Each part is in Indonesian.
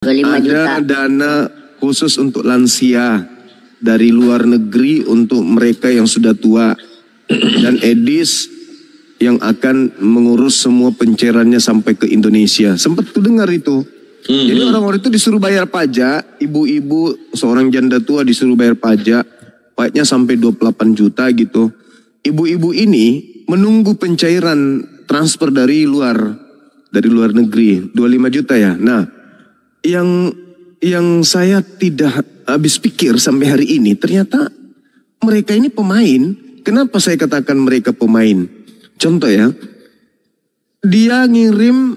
25 juta. Ada dana khusus untuk lansia dari luar negeri untuk mereka yang sudah tua. Dan Edis yang akan mengurus semua pencairannya sampai ke Indonesia. Sempat ku dengar itu. Jadi orang-orang itu disuruh bayar pajak. Ibu-ibu seorang janda tua disuruh bayar pajak. Pajaknya sampai 28 juta gitu. Ibu-ibu ini menunggu pencairan transfer dari luar negeri. 25 juta ya. Nah, yang saya tidak habis pikir sampai hari ini, ternyata mereka ini pemain. Kenapa saya katakan mereka pemain? Contoh ya, dia ngirim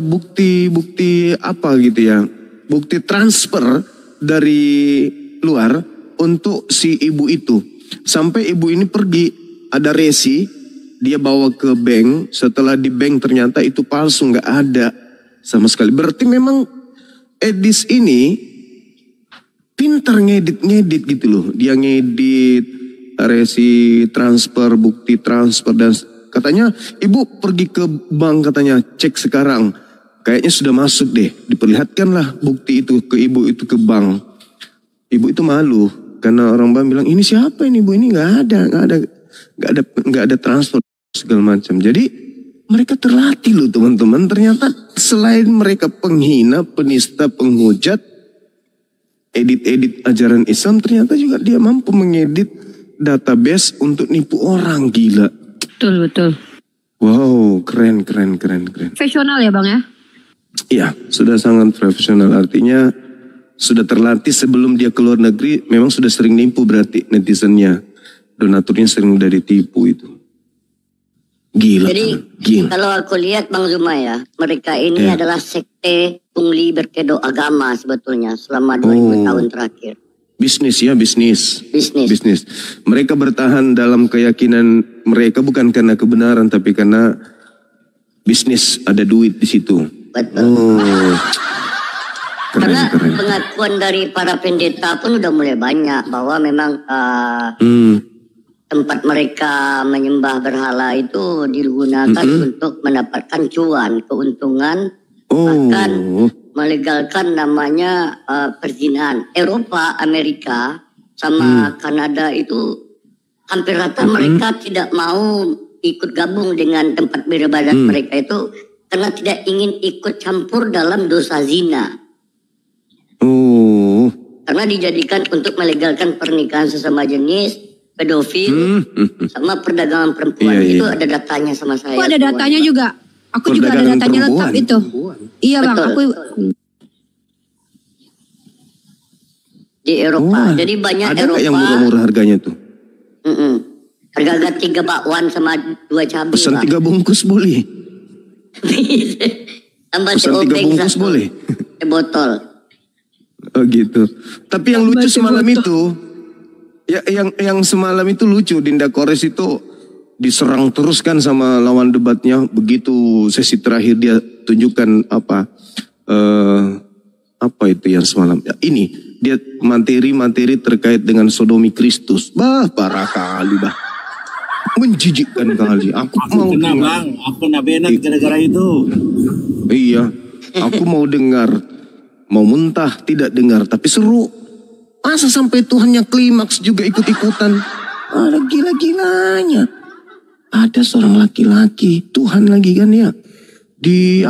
bukti apa gitu ya, bukti transfer dari luar untuk si ibu itu. Sampai ibu ini pergi, ada resi, dia bawa ke bank, setelah di bank ternyata itu palsu, nggak ada sama sekali. Berarti memang Edis ini pintar ngedit gitu loh. Dia ngedit resi transfer, bukti transfer, dan katanya ibu pergi ke bank, katanya cek sekarang. Kayaknya sudah masuk deh. Diperlihatkanlah bukti itu ke ibu itu ke bank. Ibu itu malu karena orang bank bilang ini siapa ini ibu, ini nggak ada transfer segala macam. Jadi mereka terlatih loh teman-teman. Ternyata selain mereka penghina, penista, penghujat, edit ajaran Islam, ternyata juga dia mampu mengedit database untuk nipu orang. Gila. Betul. Wow, keren. Profesional ya Bang ya? Iya, sudah sangat profesional. Artinya sudah terlatih sebelum dia keluar negeri, memang sudah sering nipu berarti netizennya. Donaturnya sering udah ditipu itu. Gila. Jadi kalau aku lihat Bang Zuma ya, mereka ini adalah sekte pungli berkedok agama sebetulnya selama 2000 tahun terakhir. Bisnis ya, bisnis. Mereka bertahan dalam keyakinan mereka bukan karena kebenaran, tapi karena bisnis, ada duit di situ. Betul. Keren. Pengakuan dari para pendeta pun udah mulai banyak bahwa memang tempat mereka menyembah berhala itu digunakan untuk mendapatkan keuntungan, bahkan melegalkan namanya perzinahan. Eropa, Amerika, sama Kanada itu hampir rata mereka tidak mau ikut gabung dengan tempat beribadah mereka itu karena tidak ingin ikut campur dalam dosa zina. Karena dijadikan untuk melegalkan pernikahan sesama jenis, pedofil, sama perdagangan perempuan. Itu ada datanya sama saya. Oh, ada datanya juga. Aku juga ada datanya lengkap itu. Iya Bang, aku di Eropa. Jadi banyak ada Eropa. Ada yang murah-murah harganya tuh? Harga 3 bakwan sama 2 cabai. Pesan 3 bungkus boleh? Tambah pesan 3 bungkus boleh? Botol. Oh gitu. Tapi yang lucu semalam itu, ya yang semalam itu lucu, Dinda Kores itu diserang terus kan sama lawan debatnya. Begitu sesi terakhir dia tunjukkan apa itu yang semalam. Ya, ini dia materi terkait dengan sodomi Kristus. Parah kali menjijikkan kali. Aku mau dengar Bang, aku nabenat gara-gara itu. Iya, aku mau dengar. Mau muntah tidak dengar, tapi seru. Masa sampai Tuhannya klimaks juga ikut-ikutan? Ada gila-gilanya. Ada seorang laki-laki, Tuhan lagi kan ya. Di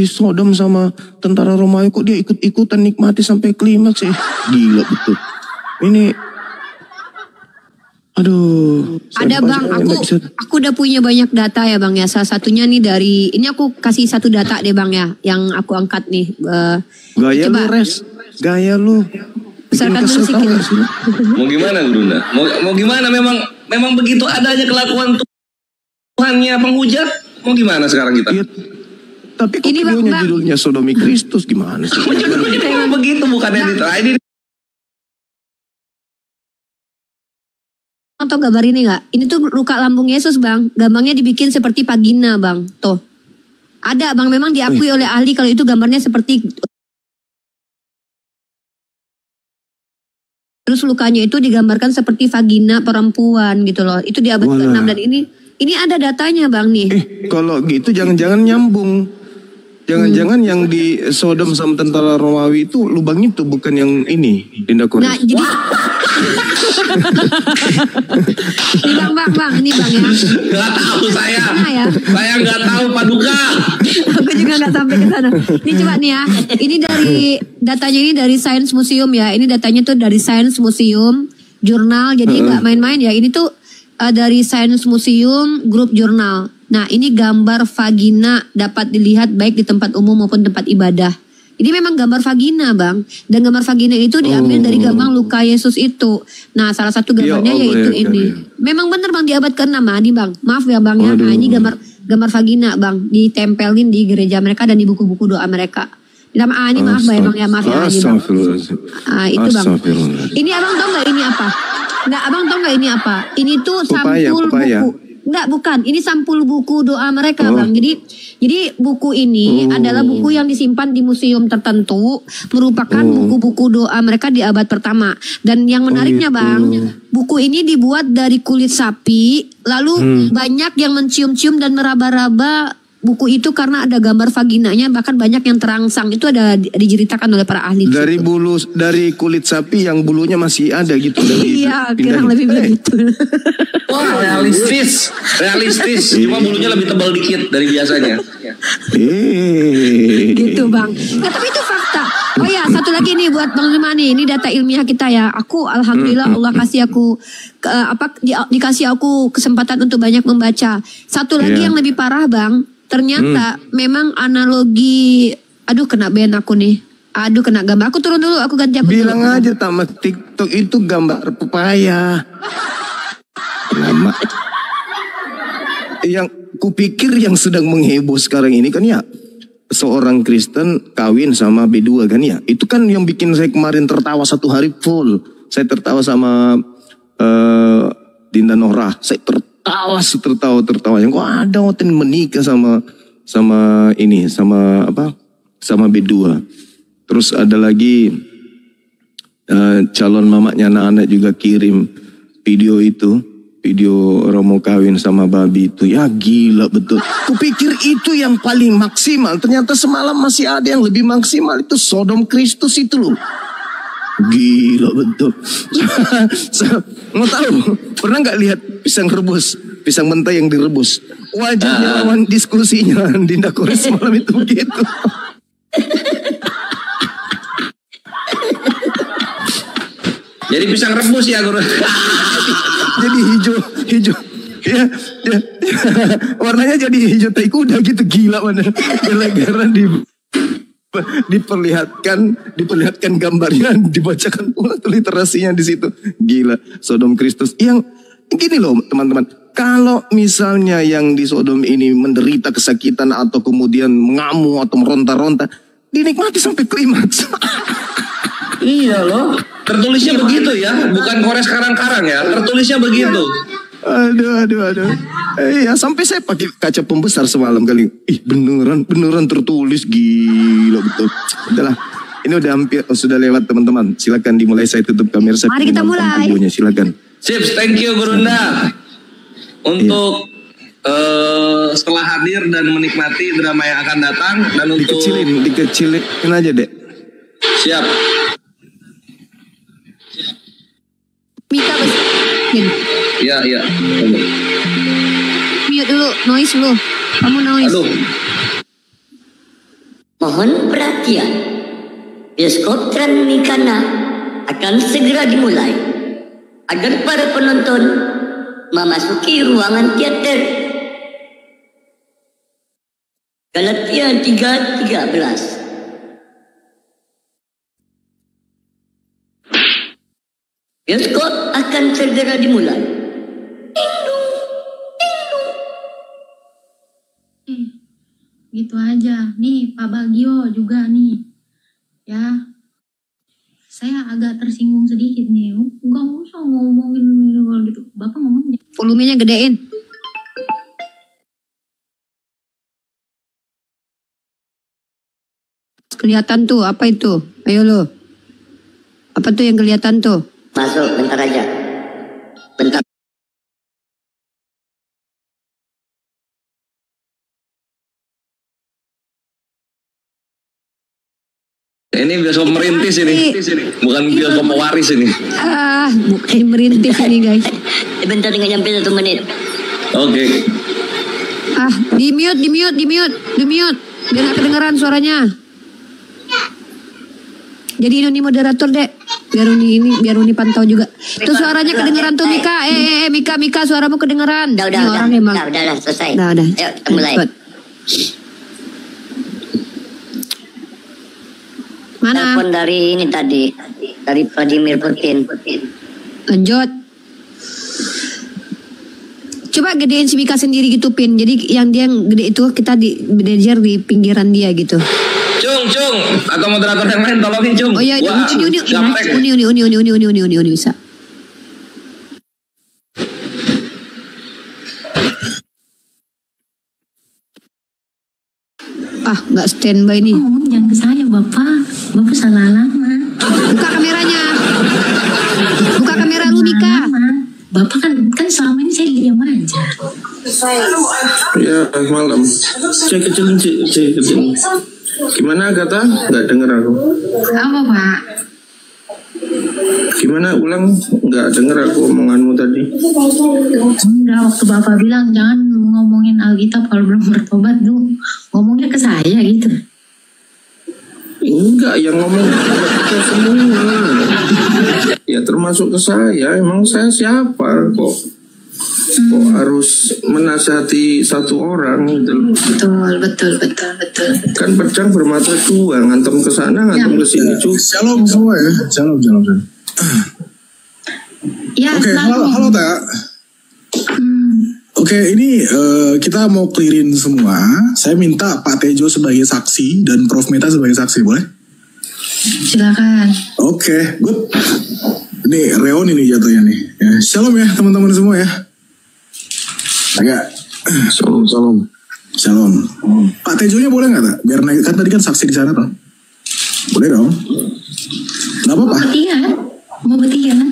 Sodom sama tentara Romawi, kok dia ikut-ikutan nikmati sampai klimaks ya. Gila betul. Ini aduh. Ada Bang, aku udah punya banyak data ya Bang ya. Salah satunya nih ini aku kasih satu data deh Bang ya, yang aku angkat nih. Gaya lu Res, gaya lu. Besarkan dulu sikit. Mau gimana Brunda? Mau gimana, memang begitu adanya kelakuan Tuhannya penghujat. Mau gimana sekarang kita? Ya, tapi kok videonya judulnya Sodomi Kristus gimana sih? Judulnya memang begitu, bukannya ini. Tahu gambar ini nggak? Ini tuh luka lambung Yesus Bang. Gambarnya dibikin seperti vagina Bang. Tuh. Ada Bang, memang diakui oleh ahli kalau itu gambarnya seperti. Terus lukanya itu digambarkan seperti vagina perempuan gitu loh. Itu di abad ke-6 dan ini ada datanya Bang nih. Kalau gitu jangan-jangan nyambung. Jangan-jangan yang di Sodom sama tentara Romawi itu lubang itu bukan yang ini, Dinda Kores. Nah, jadi ini bang ya. Gak tahu saya. Nah, ya. Saya nggak tahu Paduka. Aku juga nggak sampai ke sana. Ini coba nih ya. Ini datanya ini dari Science Museum ya. Ini datanya tuh dari Science Museum jurnal. Jadi nggak main-main ya. Ini tuh dari Science Museum grup jurnal. Nah, ini gambar vagina dapat dilihat baik di tempat umum maupun tempat ibadah. Ini memang gambar vagina, Bang. Dan gambar vagina itu diambil dari gampang luka Yesus itu. Nah, salah satu gambarnya yaitu ini. Memang benar, Bang, di abad ke-6, nih, Bang. Maaf ya, Bang ya. Nah, ini gambar vagina, Bang, ditempelin di gereja mereka dan di buku-buku doa mereka. Ini maaf, Bang ya, maaf ya. Itu, Bang. Ini Abang tahu nggak ini apa? Nggak, Abang tahu nggak ini apa? Ini tuh sampul buku. Enggak, bukan. Ini sampul buku doa mereka, Bang. Jadi buku ini adalah buku yang disimpan di museum tertentu, merupakan buku-buku doa mereka di abad pertama. Dan yang menariknya, Bang, buku ini dibuat dari kulit sapi, lalu banyak yang mencium-cium dan meraba-raba buku itu karena ada gambar vaginanya, bahkan banyak yang terangsang. Itu ada diceritakan oleh para ahli. Dari kulit sapi yang bulunya masih ada gitu. Iya, kurang lebih begitu. Wah, realistis. Cuma bulunya lebih tebal dikit dari biasanya. Gitu, Bang. Nah, tapi itu fakta. Oh ya, satu lagi nih buat Bang Zulmani. Ini data ilmiah kita ya. Aku alhamdulillah Allah kasih aku dikasih aku kesempatan untuk banyak membaca. Satu lagi yang lebih parah, Bang. Ternyata memang analogi. Aduh, kena ban aku nih. Aduh, kena gambar. Aku turun dulu, aku ganti apa? Bilang aja tamat TikTok itu gambar pepaya. Lama. Yang kupikir yang sedang mengheboh sekarang ini kan ya seorang Kristen kawin sama B2 kan ya. Itu kan yang bikin saya kemarin tertawa satu hari full. Saya tertawa sama Dinda Nora. Saya tertawa. Yang kok ada hotel menikah sama B2. Terus ada lagi calon mamanya anak-anak juga kirim video itu. Video Romo kawin sama babi itu. Ya gila betul. Kupikir itu yang paling maksimal. Ternyata semalam masih ada yang lebih maksimal. Itu Sodom Kristus itu loh. Gila betul. Mau tahu? Pernah nggak lihat pisang rebus? Pisang mentah yang direbus. Wajahnya lawan diskusinya Dinda Kores semalam itu begitu. Jadi pisang rebus ya, Guru. Jadi hijau. Ya. Warnanya jadi hijau tai kuda gitu, gila mana. Gara-gara diperlihatkan gambarnya, dibacakan pula tuh literasinya di situ. Gila, Sodom Kristus. Yang gini loh, teman-teman. Kalau misalnya yang di Sodom ini menderita kesakitan atau kemudian mengamuk atau meronta-ronta, dinikmati sampai klimaks. Iya loh. Tertulisnya begitu ya, bukan Kores karang-karang ya. Tertulisnya begitu. Aduh. Ya sampai saya pakai kaca pembesar semalam kali. Beneran tertulis, gila betul. Udahlah, ini udah hampir sudah lewat teman-teman. Silakan dimulai, saya tutup kamera. Mari kita mulai. Silakan. Sips, thank you Gurunda untuk setelah hadir dan menikmati drama yang akan datang dan untuk dikecilin aja dek. Siap. Mika Iya. Mute dulu, noise dulu. Kamu noise. Aduh. Mohon perhatian. Bioskop Transmikana akan segera dimulai. Agar para penonton memasuki ruangan teater. Galatia 3:13. Bioskop akan segera dimulai. Gitu aja. Nih Pak Bagio juga nih. Ya. Saya agak tersinggung sedikit nih. Gak usah ngomongin gitu. Bapak ngomongnya. Volumenya gedein. Kelihatan tuh, apa itu? Ayo lo. Apa tuh yang kelihatan tuh? Masuk bentar aja. Bentar. Ini bioskop merintis ini, bukan bioskop pewaris ini. Bukan merintis ini guys. Bentar nggak nyampe 1 menit. Oke. Di mute. Biar nggak kedengeran suaranya. Jadi ini moderator dek. Biar Uni pantau juga. Tuh suaranya kedengeran tuh Mika. Mika suaramu kedengeran. Udah selesai. Udah. Ayo kita mulai. Mana? Telepon dari ini tadi, dari Vladimir Putin. Lanjut. Coba gedein si Mika sendiri gitu Pin. Jadi yang dia gede itu kita belajar di pinggiran dia gitu. Cung, atau moderator yang lain tolongin Cung. Oh iya, Uni bisa. Nggak standby nih. Jangan ke saya Bapak salah lama. Buka kameranya. Buka kamera lu Mika. Bapak kan selama ini saya diam aja. Ya malam. Cek kecil. Gimana kata? Nggak denger aku. Apa Pak? Gimana ulang? Nggak denger aku omonganmu tadi. Enggak, waktu Bapak bilang jangan ngomongin Alkitab kalau belum bertobat tuh. Ngomongnya ke saya gitu. Enggak, yang ngomong ke semua. Ya termasuk ke saya. Emang saya siapa kok harus menasihati satu orang gitu. Betul. Kan pedang bermata dua, ngantem ke sana, ngantem ke sini juga. Shalom semua ya. Shalom. Ya, Oke, halo Tak. Oke, ini kita mau clearin semua. Saya minta Pak Tejo sebagai saksi dan Prof Meta sebagai saksi, boleh? Silakan. Oke, good. Ini reon ini jatuhnya nih. Ya, shalom ya teman-teman semua ya. Agak. Shalom. Pak Tejonya boleh nggak Tak? Biar naik, kan tadi kan saksi di sana toh. Boleh dong. Nggak apa-apa. Mau bertiga kan?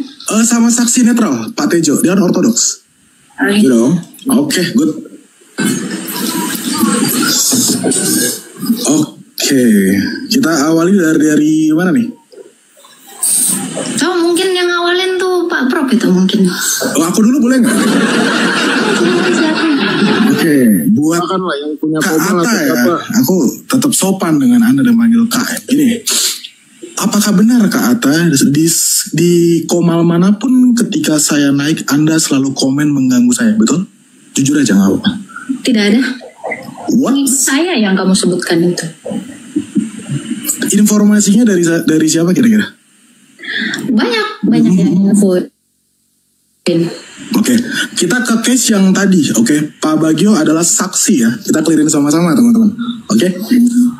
Sama saksi netral, Pak Tejo. Dia kan ortodoks. Gitu dong. Oke, good. Oke, kita awali dari mana nih? So mungkin yang awalin tuh Pak Prof itu mungkin. Aku dulu boleh nggak? Oke, buat yang punya Kak Atta ya. Aku tetap sopan dengan Anda dan manggil Kak. Ini, apakah benar Kak Atta di komal manapun ketika saya naik Anda selalu komen mengganggu saya, betul? Jujur aja nggak apa-apa. Tidak ada. What? Saya yang kamu sebutkan itu. Informasinya dari siapa kira-kira? Banyak yang infoin. Oke, kita ke case yang tadi. Oke, Pak Bagio adalah saksi ya. Kita clearin sama-sama teman-teman. Oke.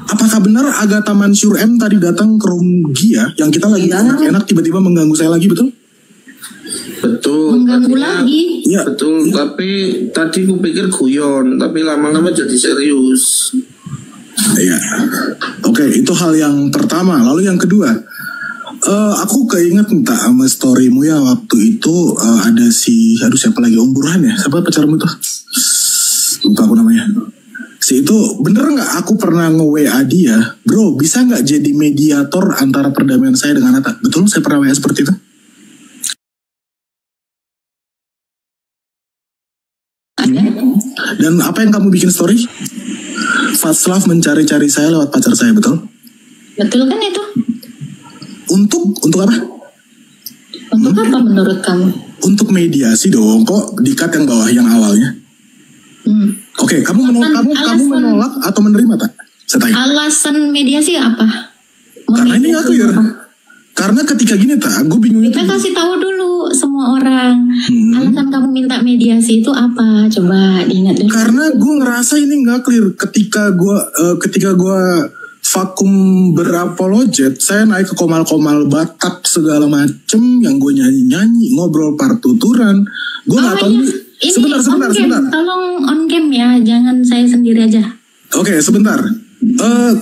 Apakah benar Agatha Mansur M tadi datang ke room Gia yang kita lagi enak tiba-tiba mengganggu saya lagi, betul? Betul. Mengganggu lagi. Iya. Betul, tapi tadi aku pikir guyon, tapi lama-lama jadi serius. Iya. Oke, itu hal yang pertama. Lalu yang kedua, aku keinget entah sama storymu ya waktu itu ada siapa lagi Om Burhan ya? Siapa pacarmu tuh? Lupa aku namanya. Si itu bener nggak aku pernah nge-WA dia, bro bisa nggak jadi mediator antara perdamaian saya dengan Atta? Betul saya pernah WA seperti itu? Dan apa yang kamu bikin story? Fatslav mencari-cari saya lewat pacar saya, betul? Betul kan itu? Untuk apa? Untuk apa menurut kamu? Untuk mediasi dong, kok di-cut yang bawah yang awalnya? Oke, kamu menolak atau menerima tak? Saya tanya. Alasan mediasi apa? Karena ini aku ya. Karena ketika gini tak, gue bingung. Kita kasih tahu dulu semua orang. Alasan kamu minta mediasi itu apa? Coba diingat dulu. Karena gue ngerasa ini nggak clear ketika gue vakum berapologet, saya naik ke komal-komal Batak segala macem yang gue nyanyi-nyanyi, ngobrol partuturan. Gue nggak tahu ini. Sebentar. Tolong on cam ya, jangan saya sendiri aja. Oke, sebentar.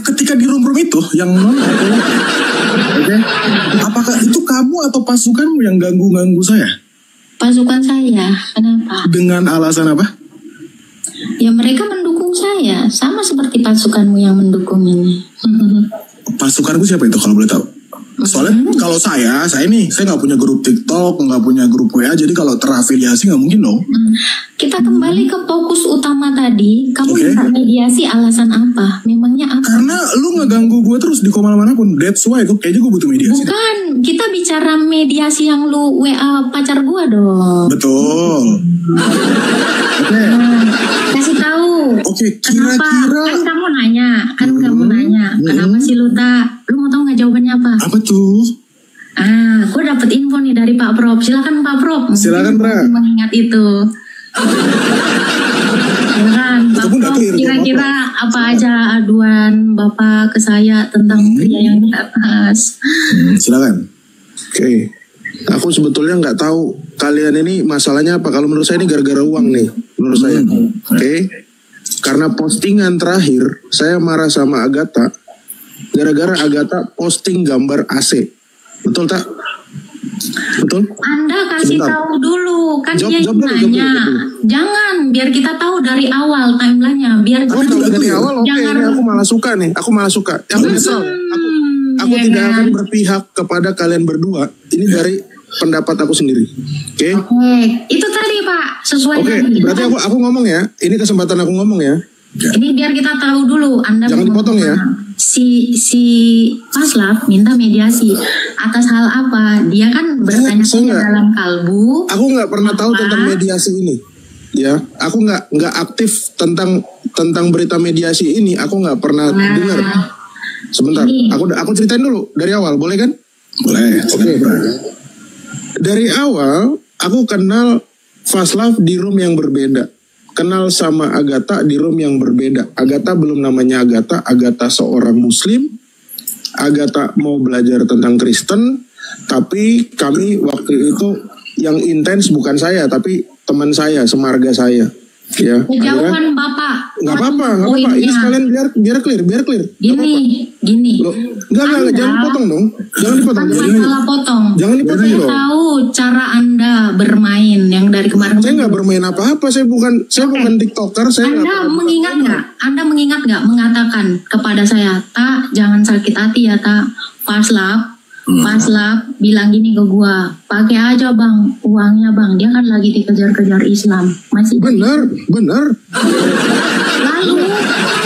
Ketika di room itu yang oke, apakah itu kamu atau pasukanmu yang ganggu saya? Pasukan saya, kenapa? Dengan alasan apa? Ya mereka mendukung mendukung saya, sama seperti pasukanmu yang mendukung ini. Pasukanku siapa itu kalau boleh tahu? Soalnya kalau saya nggak punya grup TikTok, nggak punya grup WA, jadi kalau terafiliasi nggak mungkin dong. Kita kembali ke fokus utama tadi. Kamu Oke. minta mediasi alasan apa? Memangnya apa? Karena lu ngeganggu gue terus di kemana-mana pun. That's why kayaknya gue butuh mediasi. Bukan, kita bicara mediasi yang lu WA pacar gua dong. Betul. Oke. Kasih tahu. Oke, Kenapa? kira-kira Kan kamu nanya, kenapa sih lu tak? Lu mau tahu nggak jawabannya apa? apa tuh? Gue dapet info nih dari Pak Prof. Silakan Pak Prof. Silakan, Bra. Mengingat itu. Silakan Pak Ataupun nggak Prof. clear, Kira-kira apa aja aduan Bapak ke saya tentang pria yang di atas? Silakan. Oke. Aku sebetulnya nggak tahu kalian ini masalahnya apa. Kalau menurut saya ini gara-gara uang nih, menurut saya. Oke. Karena postingan terakhir saya marah sama Agatha gara-gara Agatha posting gambar AC. Betul tak? Betul? Anda kasih Sebentar. tahu dulu kan Jawab dia dulu, jawab nanya. dulu. Jangan, biar kita tahu dari awal timelinenya. Biar Aku kita tahu dari awal, oke. Jangan. Ini aku malah suka nih. Aku malah suka. Aku nyesel. Aku ya tidak kan? akan berpihak kepada kalian berdua. Ini dari pendapat aku sendiri. Oke? Oke, itu tadi Pak sesuai Oke, tadi. berarti aku ngomong ya. Ini kesempatan aku ngomong ya. Ini biar kita tahu dulu. Anda Jangan mau dipotong ya. Si Paslap minta mediasi atas hal apa? Dia kan saya bertanya nggak. dalam kalbu. Aku nggak pernah tahu Apa? tentang mediasi ini. Ya, aku nggak aktif tentang berita mediasi ini. Aku nggak pernah Nah, dengar. Sebentar, ini. aku ceritain dulu dari awal, boleh kan? Boleh. Oke. Dari awal aku kenal Faslaf di room yang berbeda. Kenal sama Agatha di room yang berbeda. Agatha belum namanya Agatha. Agatha seorang Muslim. Agatha mau belajar tentang Kristen. Tapi kami waktu itu yang intens bukan saya, tapi teman saya, semarga saya. Ya. akhirnya- Kejauhan Bapak. Nggak apa-apa, nggak apa-apa. Ini Poinnya. sekalian biar clear. Nggak apa-apa. Gini. Loh, enggak, jangan dipotong dong. Jangan dipotong. Kan Jangan masalah potong. Jangan dipotong Saya loh. tahu cara Anda bermain yang dari kemarin. Saya nggak bermain apa-apa. Saya bukan TikToker. Saya nggak Anda pernah- mengingat nggak? Anda mengingat nggak mengatakan kepada saya, Tak, jangan sakit hati ya Tak. Paslap bilang gini ke gua, pakai aja bang uangnya bang. Dia kan lagi dikejar-kejar Islam. Masih Bener.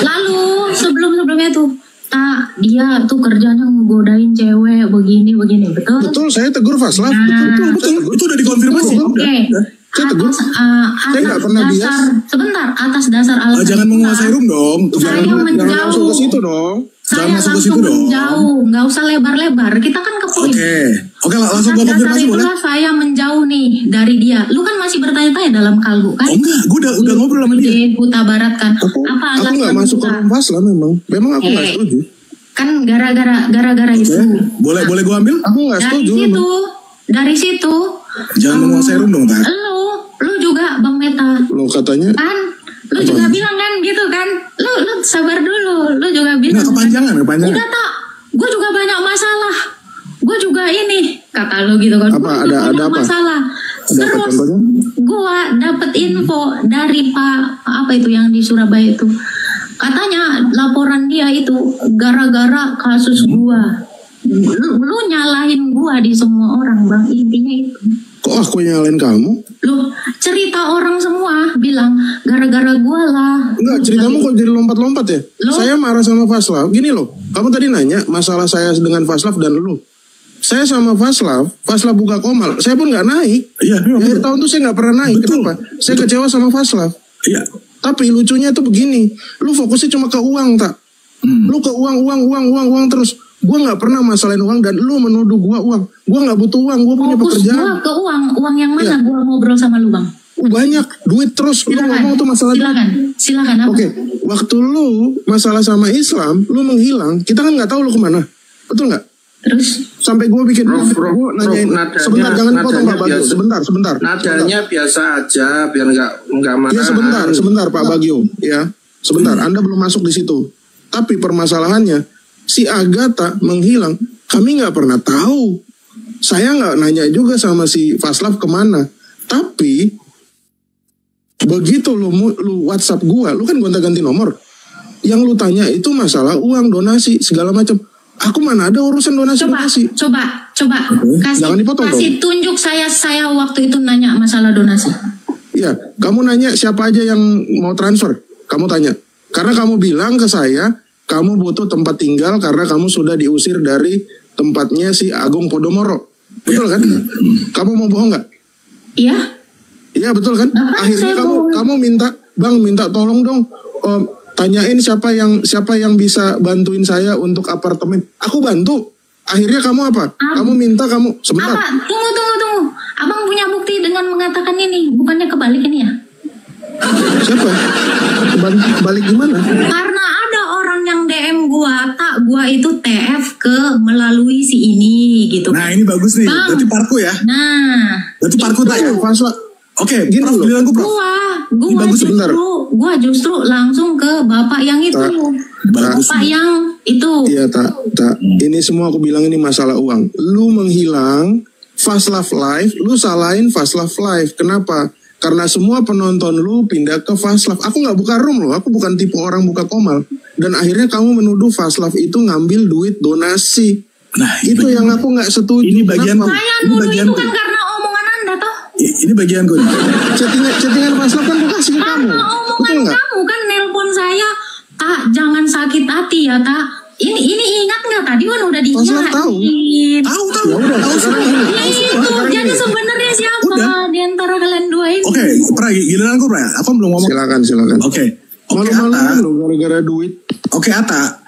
Lalu sebelumnya tuh, Tak, dia tuh kerjanya ngegodain cewek begini betul? Betul, saya tegur Faslaf. Betul. Itu udah dikonfirmasi. Oke. Saya tegur. Saya nggak pernah bias. Sebentar, atas dasar alasan Jangan menguasai room dong. Saya Jangan menjauh. masuk ke situ dong. Jangan Saya masuk ke langsung situ dong. menjauh, nggak usah lebar-lebar. Kita kan ke poin. Oke, langsung Atas gua dasar konfirmasi boleh? itulah saya menjauh nih dari dia. Lu kan masih bertanya-tanya dalam kalbu kan? Oh enggak, gue udah ngobrol sama dia. Di Huta Barat kan. Aku Apa alasan nggak masuk ke kita? room Faslaf memang. Memang aku nggak Oke. setuju. Kan gara-gara itu. Boleh gue ambil? Aku nggak setuju. memang. Dari situ. Jangan menguasai room dong, Tak. Lu juga Bang Meta. Lo katanya. Kan? Lu juga bilang kan gitu kan? Lu sabar dulu. Lu juga bilang. Nggak kepanjangan. Udah tak, gue juga banyak masalah. Gue juga ini, kata lu gitu kan. Apa? Gua juga Ada banyak apa? masalah. Ada apa Terus contohnya? gue dapet info dari Pak apa itu yang di Surabaya itu. Katanya laporan dia itu gara-gara kasus gue. Lu nyalahin gue di semua orang bang, intinya itu. Kok aku nyalain kamu? Lu cerita orang semua bilang gara-gara gue lah. Enggak, ceritamu kok jadi lompat-lompat ya? Loh? Saya marah sama Faslaf. Gini loh, kamu tadi nanya masalah saya dengan Faslaf dan lu. Saya sama Faslaf buka komal. Saya pun nggak naik. Iya, Di akhir tahun tuh saya nggak pernah naik. Betul. Kenapa? Saya kecewa sama Faslaf. Iya. Tapi lucunya tuh begini, lu fokusnya cuma ke uang tak? Lu ke uang terus. Gua nggak pernah masalahin uang dan lu menuduh gua uang. Gua nggak butuh uang, gua punya Fokus pekerjaan. gue ke uang yang mana Iya. gue ngobrol sama lu bang? Banyak duit terus. Lu ngomong tuh masalah. Silakan apa? Oke, waktu lu masalah sama Islam, lu menghilang, kita kan nggak tahu lu kemana, betul nggak? Terus Sampai gue bikin Prof, gue nanyain, nadanya- sebentar jangan potong Pak nadanya Bagio, biasa. sebentar. Nadanya biasa aja biar nggak marah. Ya sebentar Pak Bagio, ya sebentar. Anda belum masuk di situ. Tapi permasalahannya si Agatha menghilang, kami nggak pernah tahu. Saya nggak nanya juga sama si Faslaf kemana. Tapi Begitu lu WhatsApp gua, lu kan gonta-ganti nomor. Yang lu tanya itu masalah uang, donasi, segala macam. Aku mana ada urusan donasi. Coba. Jangan dipotong kasih tunjuk saya waktu itu nanya masalah donasi. Iya, kamu nanya siapa aja yang mau transfer. Kamu tanya. Karena kamu bilang ke saya, kamu butuh tempat tinggal karena kamu sudah diusir dari tempatnya si Agung Podomoro. Betul kan? Kamu mau bohong nggak? Iya. Iya betul kan? Akhirnya kamu minta tolong dong. Tanyain siapa yang bisa bantuin saya untuk apartemen. Aku bantu. Akhirnya kamu apa? Kamu minta sebentar. Tunggu. Abang punya bukti dengan mengatakan ini. Bukannya kebalik ini ya? Siapa? Kebalik gimana? Karena ada orang yang DM gua itu TF ke melalui si ini gitu. Nah ini bagus nih. Berarti parku ya? Nah. Berarti parku tak ya? Oke, gini loh. Gua justru langsung ke bapak yang itu. Bapak yang itu. Iya tak. Ini semua aku bilang ini masalah uang. Lu menghilang Fast Love Live, lu salahin Fast Love Live. Kenapa? Karena semua penonton lu pindah ke Fast Love. Aku nggak buka room loh. Aku bukan tipe orang buka komal. Dan akhirnya kamu menuduh Fast Love itu ngambil duit donasi. Nah itu yang aku nggak setuju. Ini bagian itu kan karena omongan Anda toh. Ini bagian gue. Chattingan Fast Love kan gue kasih ke kamu. Karena omongan kamu kan nelpon saya, Tak jangan sakit hati ya Tak. Ini ingat nggak tadi kan udah diingatin. Tahu. Jadi sebenarnya siapa di antara kalian dua ini? Oke, giliran aku Pra. Aku belum ngomong. Silakan. Oke, Atta. Gara-gara duit. Oke, Atta.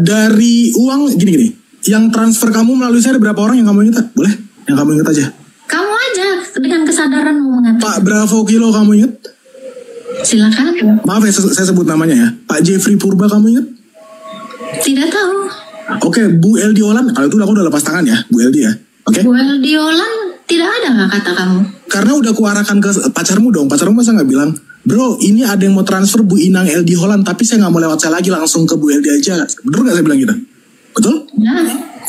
Dari uang gini. Yang transfer kamu melalui saya ada berapa orang yang kamu ingat? Boleh? Yang kamu ingat aja. Kamu aja dengan kesadaran mau mengatakan. Pak Bravo Kilo kamu ingat? Silakan. Maaf ya saya sebut namanya ya. Pak Jeffrey Purba kamu ingat? Tidak tahu. Oke, Bu Eldi Olan. Kalau itu aku udah lepas tangan ya, Bu Eldi ya. Oke. Bu Eldi Olan tidak ada nggak kata kamu? Karena udah kuarahkan ke pacarmu dong. Pacarmu masa nggak bilang, bro ini ada yang mau transfer Bu Inang Eldi Olan, tapi saya nggak mau lewat saya lagi, langsung ke Bu Eldi aja. Bener nggak saya bilang gitu? Betul? Ya.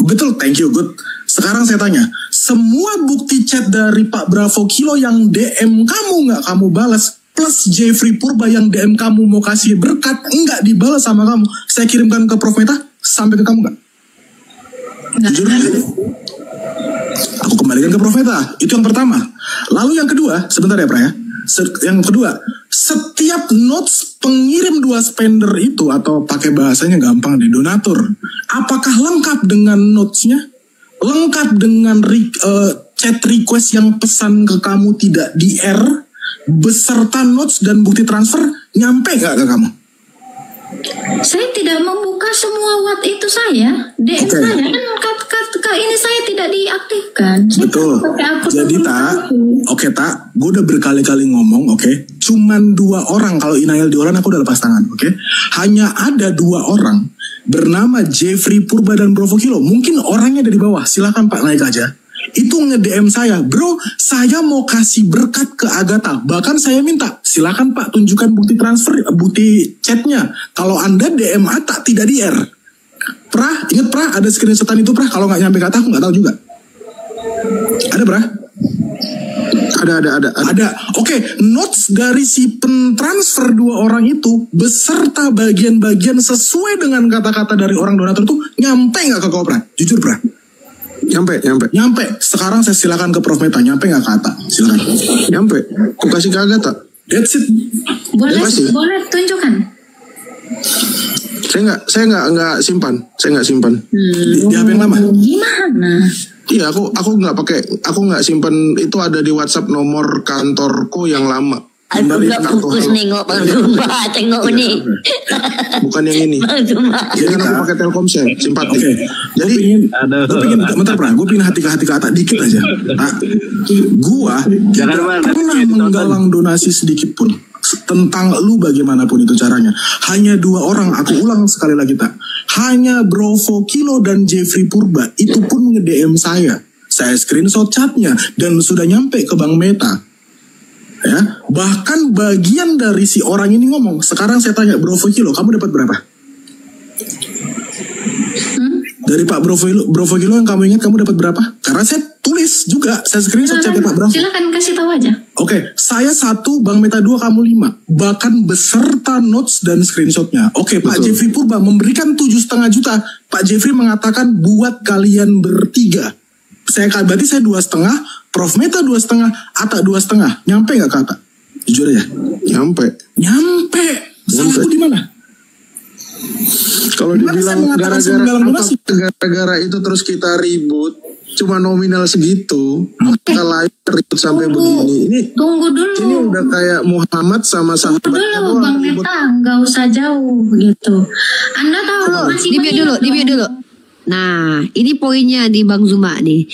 Betul, thank you, good. Sekarang saya tanya, semua bukti chat dari Pak Bravo Kilo yang DM kamu nggak kamu balas, plus Jeffrey Purba yang DM kamu mau kasih berkat nggak dibalas sama kamu, saya kirimkan ke Prof Meta sampai ke kamu nggak? Jujur. Aku kembalikan ke Prof Meta. Itu yang pertama. Lalu yang kedua, sebentar ya Pra ya. Yang kedua, setiap notes pengirim 2 spender itu, atau pakai bahasanya gampang deh, donatur, apakah lengkap dengan notesnya? Lengkap dengan chat request yang pesan ke kamu tidak di-R, beserta notes dan bukti transfer, nyampe gak ke kamu? Saya tidak membuka semua what itu saya. DM saya kan ini saya tidak diaktifkan. Betul. Jadi Tak, gue udah berkali-kali ngomong, cuman 2 orang, kalau Inang Eldi Olan aku udah lepas tangan, hanya ada 2 orang bernama Jeffrey Purba dan Bravo Kilo. Mungkin orangnya dari bawah, silakan Pak naik aja. Itu nge-DM saya, bro saya mau kasih berkat ke Agatha. Bahkan saya minta, silakan Pak tunjukkan bukti transfer, bukti chatnya. Kalau Anda DM Atta tidak di-R. Pra, inget Pra, ada screenshotan itu Pra. Kalau nggak nyampe ke Atta aku nggak tahu juga. Ada Pra? Ada. Oke, notes dari si pentransfer 2 orang itu beserta bagian-bagian sesuai dengan kata-kata dari orang donatur itu nyampe nggak ke kau Pra? Jujur Pra. Nyampe. Sekarang saya silakan ke Prof Meta. Nyampe nggak ke Atta? Silakan. Nyampe. Aku kasih ke Agatha. That's it. Boleh tunjukkan. Saya nggak simpan. Di HP yang lama. Gimana? Iya, aku nggak simpan. Itu ada di WhatsApp nomor kantorku yang lama. Aku nggak fokus nengok Bang Zumba, tengok nih. Bukan yang ini. Bang Zumba. Jadi aku pakai Telkomsel, simpatik. Jadi, gue pengen hati ke Atta dikit aja. Gua tidak pernah menggalang donasi sedikit pun. Tentang lu bagaimanapun itu caranya. Hanya 2 orang, aku ulang sekali lagi Tak. Hanya Bravo Kilo dan Jeffrey Purba, itu pun nge-DM saya. Saya screenshot chatnya dan sudah nyampe ke Bang Meta. Ya, bahkan bagian dari si orang ini ngomong, sekarang saya tanya Bravo Kilo, kamu dapat berapa? Dari Pak Bravo Kilo yang kamu ingat kamu dapat berapa? Karena saya tulis tulis juga, saya screenshot chat Pak Bram. Silakan kasih tahu aja. Oke, saya 1, Bang Meta 2, kamu 5. Bahkan beserta notes dan screenshotnya. Oke, Pak Jeffrey Purba memberikan 7,5 juta. Pak Jeffrey mengatakan buat kalian bertiga. Berarti saya 2,5, Prof Meta 2,5, Atta 2,5. Nyampe nggak Kak? Jujur aja. Nyampe. Salahku di mana? Kalau dibilang gara-gara itu terus kita ribut, cuma nominal segitu, kita lain ribut sampai begini. Tunggu dulu. Ini udah kayak Muhammad sama sahabatnya. Tunggu dulu Bang Meta, nggak usah jauh gitu. Anda tahu masih Di-mute dulu. Nah, ini poinnya di Bang Zuma nih.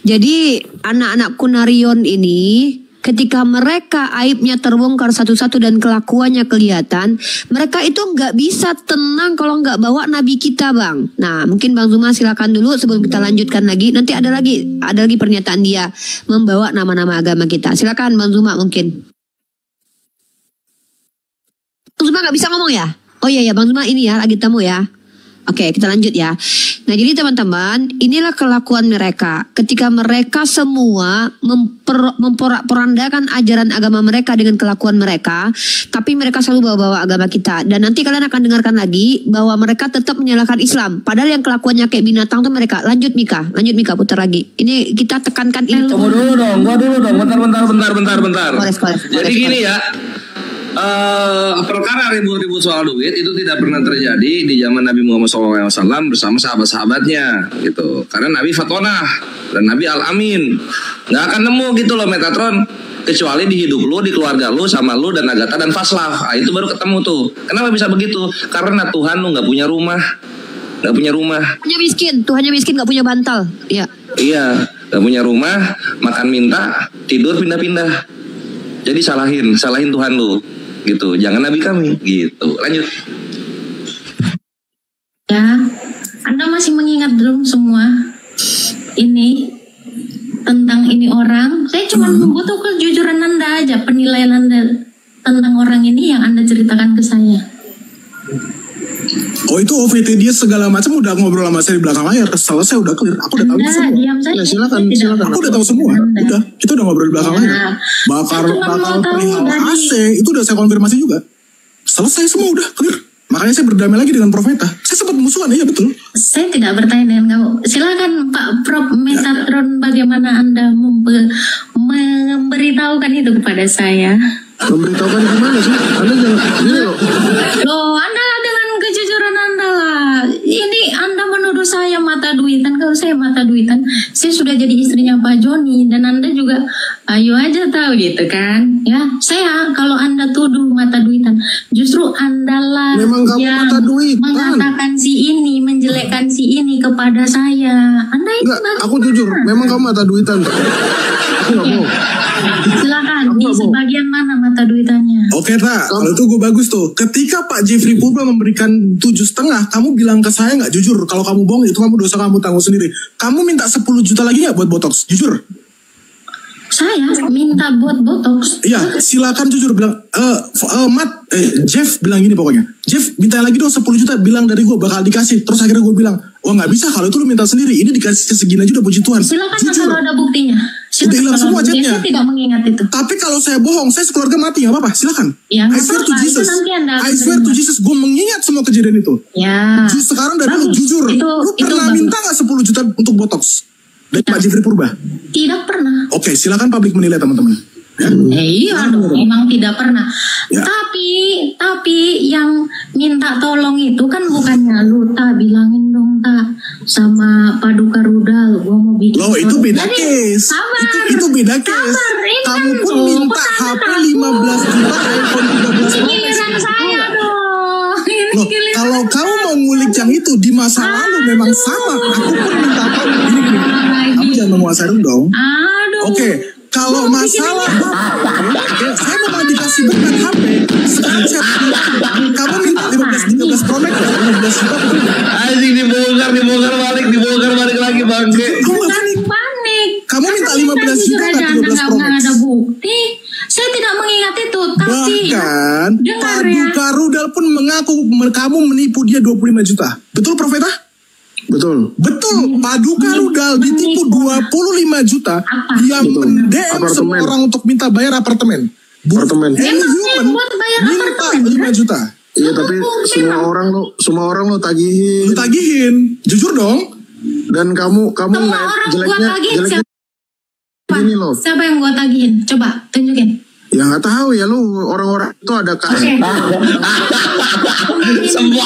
Jadi anak-anak Kunarion ini ketika mereka aibnya terbongkar satu-satu dan kelakuannya kelihatan, mereka itu nggak bisa tenang kalau nggak bawa nabi kita, Bang. Nah, mungkin Bang Zuma silakan dulu sebelum kita lanjutkan lagi. Nanti ada lagi pernyataan dia membawa nama-nama agama kita. Silakan Bang Zuma mungkin. Bang Zuma nggak bisa ngomong ya? Oh iya ya, Bang Zuma ini ya lagi tamu ya. Oke, kita lanjut ya. Nah, jadi teman-teman, inilah kelakuan mereka. Ketika mereka semua memporak-porandakan ajaran agama mereka dengan kelakuan mereka, tapi mereka selalu bawa-bawa agama kita. Dan nanti kalian akan dengarkan lagi bahwa mereka tetap menyalahkan Islam. Padahal yang kelakuannya kayak binatang tuh mereka. Lanjut Mika, putar lagi. Ini kita tekankan ini. Tunggu dulu dong, bentar. Jadi gini ya. Perkara ribut-ribut soal duit itu tidak pernah terjadi di zaman Nabi Muhammad SAW bersama sahabat-sahabatnya gitu. Karena Nabi Fatonah dan Nabi Al-Amin nggak akan nemu gitu loh Metatron, kecuali di hidup lu, di keluarga lu, sama lu dan Agatha dan Faslah. Itu baru ketemu tuh. Kenapa bisa begitu? Karena Tuhan lu nggak punya rumah. Punya miskin, Tuhannya miskin nggak punya bantal. Iya, nggak punya rumah, makan minta, tidur pindah-pindah. Jadi salahin Tuhan lu. Gitu, jangan nabi kami gitu. Lanjut ya. Anda masih mengingat belum semua ini tentang ini orang? Saya cuma butuh kejujuran Anda aja, penilaian Anda tentang orang ini yang Anda ceritakan ke saya. Oh, itu OVT dia segala macam udah ngobrol sama saya di belakang layar. Selesai, udah clear. Aku udah tahu semua. Diam saja. Ya, silakan. Aku udah tahu semua. Udah, kita udah ngobrol di belakang layar. Bakal perihal AC itu udah saya konfirmasi juga. Selesai semua, udah clear. Makanya saya berdamai lagi dengan Prof Meta. Saya sempat musuhan, ya betul. Saya tidak bertanya dengan kamu. Silakan Pak Prof Metatron, bagaimana Anda memberitahukan itu kepada saya? Memberitahukan gimana sih? Anda jangan gini loh. Anda dengan kejujuran Anda lah. Ini Anda menuduh saya mata duitan. Kalau saya mata duitan, saya sudah jadi istrinya Pak Joni. Dan Anda juga ayo aja tahu gitu kan. Ya, saya kalau Anda tuduh mata duitan, justru Anda lah yang mengatakan si ini, menjelekkan si ini kepada saya. Anda itu aku jujur, memang kamu mata duitan. Aku nggak mau. Silakan, di sebagian mana mata duitannya? Oke, kalau itu gue bagus tuh. Ketika Pak Jeffrey Purba memberikan 7,5, kamu bilang ke saya nggak jujur. Kalau kamu bohong, itu kamu dosa kamu tanggung sendiri. Kamu minta 10 juta lagi nggak buat botox? Jujur. Saya minta buat botox. Iya, silakan jujur bilang. Jeff bilang gini pokoknya. Jeff minta lagi dong 10 juta. Bilang dari gue bakal dikasih. Terus akhirnya gue bilang, oh nggak bisa, kalau itu lu minta sendiri. Ini dikasih segini aja udah, puji Tuhan. Silakan kalau ada buktinya. Udah hilang semua chatnya. Saya tidak mengingat itu. Tapi kalau saya bohong, saya sekeluarga mati, nggak apa-apa. Silakan. Ya, I swear to Jesus. I swear to Jesus, gue mengingat semua kejadian itu. Ya. Sekarang dari lu jujur. Lu pernah minta nggak 10 juta untuk botox dari Pak Jeffrey Purba? Tidak pernah. Oke, silakan publik menilai teman-teman. Ya? Iya dong, memang tidak pernah. Ya. Tapi yang minta tolong itu kan bukannya lu, bilangin dong sama Paduka Rudal, gua mau bikin. Loh, itu beda case. Itu beda case. Kamu pun minta HP 15 juta, iPhone 13 Pro. Saya dong. Loh, kalau kamu mau ngulik yang itu di masa lalu memang sama. Aku pun minta apa? Gini. Kamu jangan menguasai dong. Oke. Kalau masalah saya mau dikasih berkat HP. Sekarang kamu minta 13 Pro Max, 15 juta betul nggak? Anjing, dibongkar balik lagi bangke. Panik. Kamu minta 15 juta nggak 13 Pro Max? Nggak ada bukti. Saya tidak mengingat itu. Tapi bahkan Paduka Rudal pun mengaku kamu menipu dia 25 juta. Betul Profeta? Betul, Paduka Rudal ditipu 25 juta yang mendem semua orang untuk minta bayar apartemen. Apartemen. Buat bayar minta apartemen. 5 juta. Iya, tapi semua orang lo tagihin. Lu tagihin, jujur dong. Dan kamu Semua orang gua tagihin siapa? Gini loh. Siapa yang gua tagihin? Coba tunjukin. Ya nggak tahu ya lu, orang-orang itu ada Semua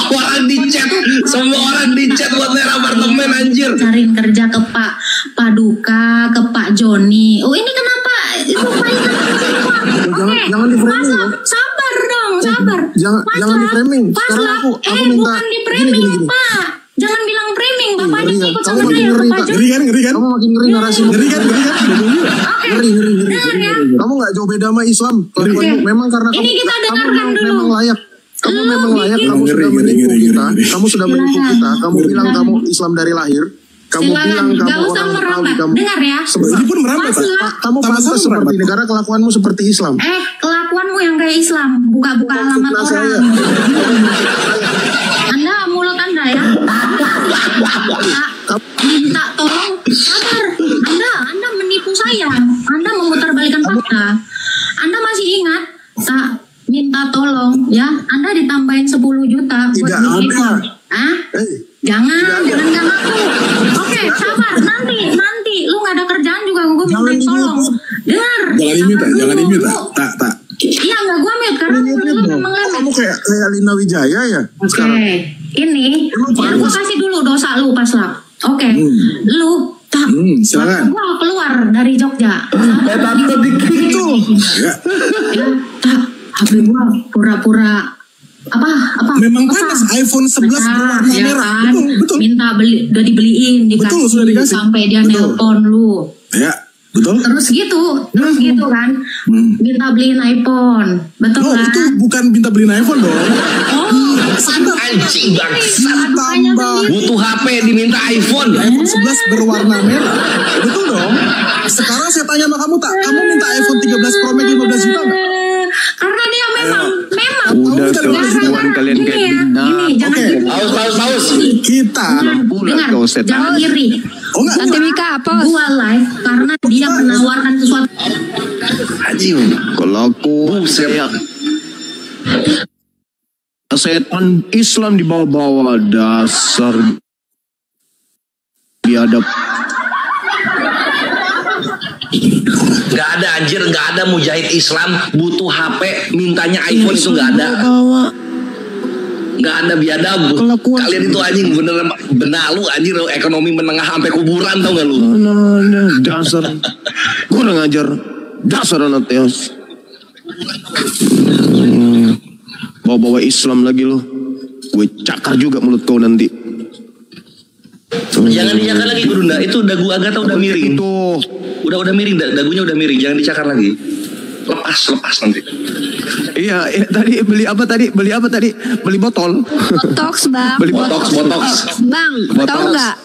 orang di chat buat bayar apartemen anjir. Cariin kerja ke Pak Paduka, ke Pak Joni. Oh ini kenapa? Jangan di framing loh. Sabar dong, sabar. Jangan di framing. Sekarang aku minta bukan di framing, gini. Pak. Jangan bilang framing, Bapaknya Ngeri, ikut kamu sama makin saya ke ngeri, Pak Pak. Joni. Ngeri kan? Kamu makin ngeri narasi. Ngeri kan? Ngeri. Kamu nggak jauh beda sama Islam. Kelakuanmu memang karena Ini kita kamu dengarkan dulu. memang layak. Kamu memang layak. bikin- Kamu sudah Ngeri. menipu kita. Kamu sudah menipu kita. Kamu bilang kamu Islam dari lahir. Kamu Silakan, bilang gak kamu usah orang merambat. Betawi. Kamu Dengar ya. Ini pun merambat, Pak. Paslah. kamu Sama-sama pantas seperti merambat. negara, kelakuanmu seperti Islam. Kelakuanmu yang kayak Islam, buka-buka alamat Fitnah orang. saya. Anda mulut Anda ya. Minta tolong, sabar. Anda menipu saya. Anda memutarbalikkan fakta. Anda masih ingat? Tak minta tolong ya. Anda ditambahin 10 juta buat Tidak beli ada. iPhone. Jangan gak ngaku. Oke, sabar. Nanti lu gak ada kerjaan juga gue mintain tolong. Dengar. Jangan dimute, tak. Iya nggak gue mute karena lu memang lemah. Kamu kayak Lina Wijaya ya Oke, sekarang. ini ya gue kasih dulu dosa lu pas lah. Oke, lu tak. Silakan. Gue keluar dari Jogja. Takut gitu. Ya. Ya, tak. HP gue pura-pura apa? Memang Pesan. panas iPhone 11 berwarna ya merah. kan? Betul. Minta beli, udah dibeliin, dikasih, Betul, sudah dikasih. sampai dia Betul. nelpon lu. Ya, betul. Terus gitu kan? Minta beliin iPhone, betul No, kan? itu bukan minta beliin iPhone dong. Anjing bangsat. Tambah Butuh HP diminta iPhone. iPhone 11 berwarna merah. Betul dong. Sekarang saya tanya sama kamu, tak? Kamu minta iPhone 13 Pro Max 15 juta nggak? Karena dia memang Udah Gara-gara kelakuan kalian kayak Dinda. Gini, jangan Oke. gitu. Paus. Kita. Dengar, kau setan. jangan iri. Oh enggak. Tante Mika apa? Gua live karena dia menawarkan sesuatu. Anjing. Kalau aku saya setan Islam di bawah-bawah dasar biadab. Gak ada anjir, gak ada mujahid Islam butuh HP mintanya iPhone itu gak ada. Gak ada biadab. Kalian itu anjing bener benalu anjir, ekonomi menengah sampai kuburan tau gak lu? Nah, dasar. Gue udah ngajar dasar anak teos. Bawa-bawa Islam lagi lo. Gue cakar juga mulut kau nanti. Jangan dicakar lagi Gurunda, itu dagu Agatha udah miring. Itu. Udah miring, dagunya udah miring, jangan dicakar lagi. Lepas nanti. Iya, tadi beli apa tadi? Beli botol. Botox bang. Beli Botox. Bang, Botox. tahu nggak?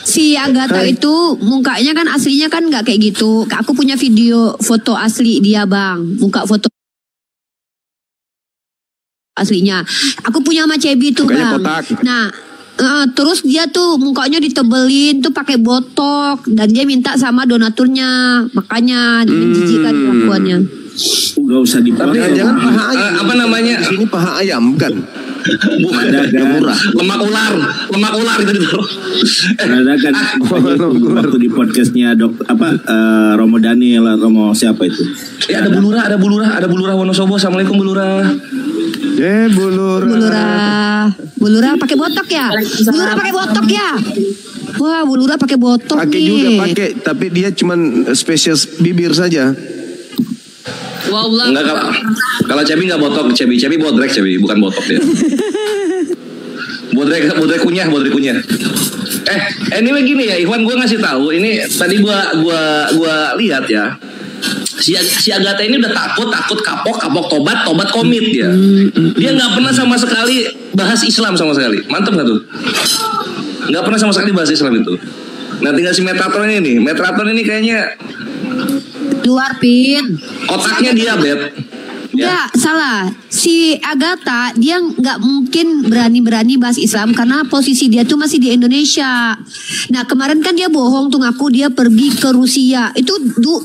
Si Agatha itu mukanya kan aslinya kan nggak kayak gitu. Aku punya video foto asli dia bang, muka foto aslinya. Aku punya sama Cebi tuh Mukanya bang. kotak. Nah, terus dia tuh mukanya ditebelin tuh pakai botok dan dia minta sama donaturnya, makanya menjijikan kelakuannya. Gak usah Tapi dipakai. Jangan paha ayam. apa namanya? Ini paha ayam kan? Bukan Ada kan? Murah. lemak ular itu ditaruh. Ada kan waktu di podcastnya Romo Daniel, Romo siapa itu? Ya ada bulurah Wonosobo. Assalamualaikum bulurah. Bulura pakai botok ya? Bulura pakai botok ya? Wah, Bulura pakai botok Pakai nih. juga pakai, tapi dia cuman spesies bibir saja. Enggak kalau Cebi nggak botok, Cebi bodrek, bukan botok ya. bodrek kunyah. Anyway gini ya, Ikhwan, gue ngasih tahu ini tadi gue lihat ya. Si Agatha ini udah takut kapok tobat komit ya. Dia nggak pernah sama sekali bahas Islam sama sekali. Mantep nggak tuh? Nggak pernah sama sekali bahas Islam itu. Nah tinggal si Metatron ini kayaknya Luar Pin. otaknya dia beb. Enggak, salah. si Agatha dia nggak mungkin berani bahas Islam karena posisi dia tuh masih di Indonesia. Nah kemarin kan dia bohong tuh ngaku dia pergi ke Rusia. Itu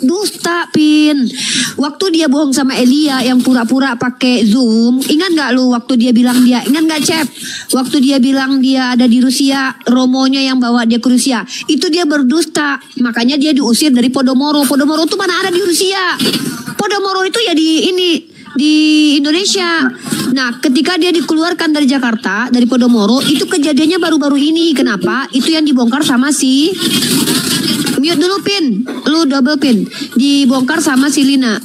dusta Pin. Waktu dia bohong sama Elia yang pura-pura pakai Zoom, ingat nggak lu waktu dia bilang ingat nggak Cep? Waktu dia bilang dia ada di Rusia, Romonya yang bawa dia ke Rusia, itu dia berdusta. Makanya dia diusir dari Podomoro. Podomoro tuh mana ada di Rusia? Podomoro itu ya di Indonesia. Nah, ketika dia dikeluarkan dari Jakarta, dari Podomoro, itu kejadiannya baru-baru ini. Kenapa? Itu yang dibongkar sama si mute dulu Pin, lu double Pin. Dibongkar sama si Lina.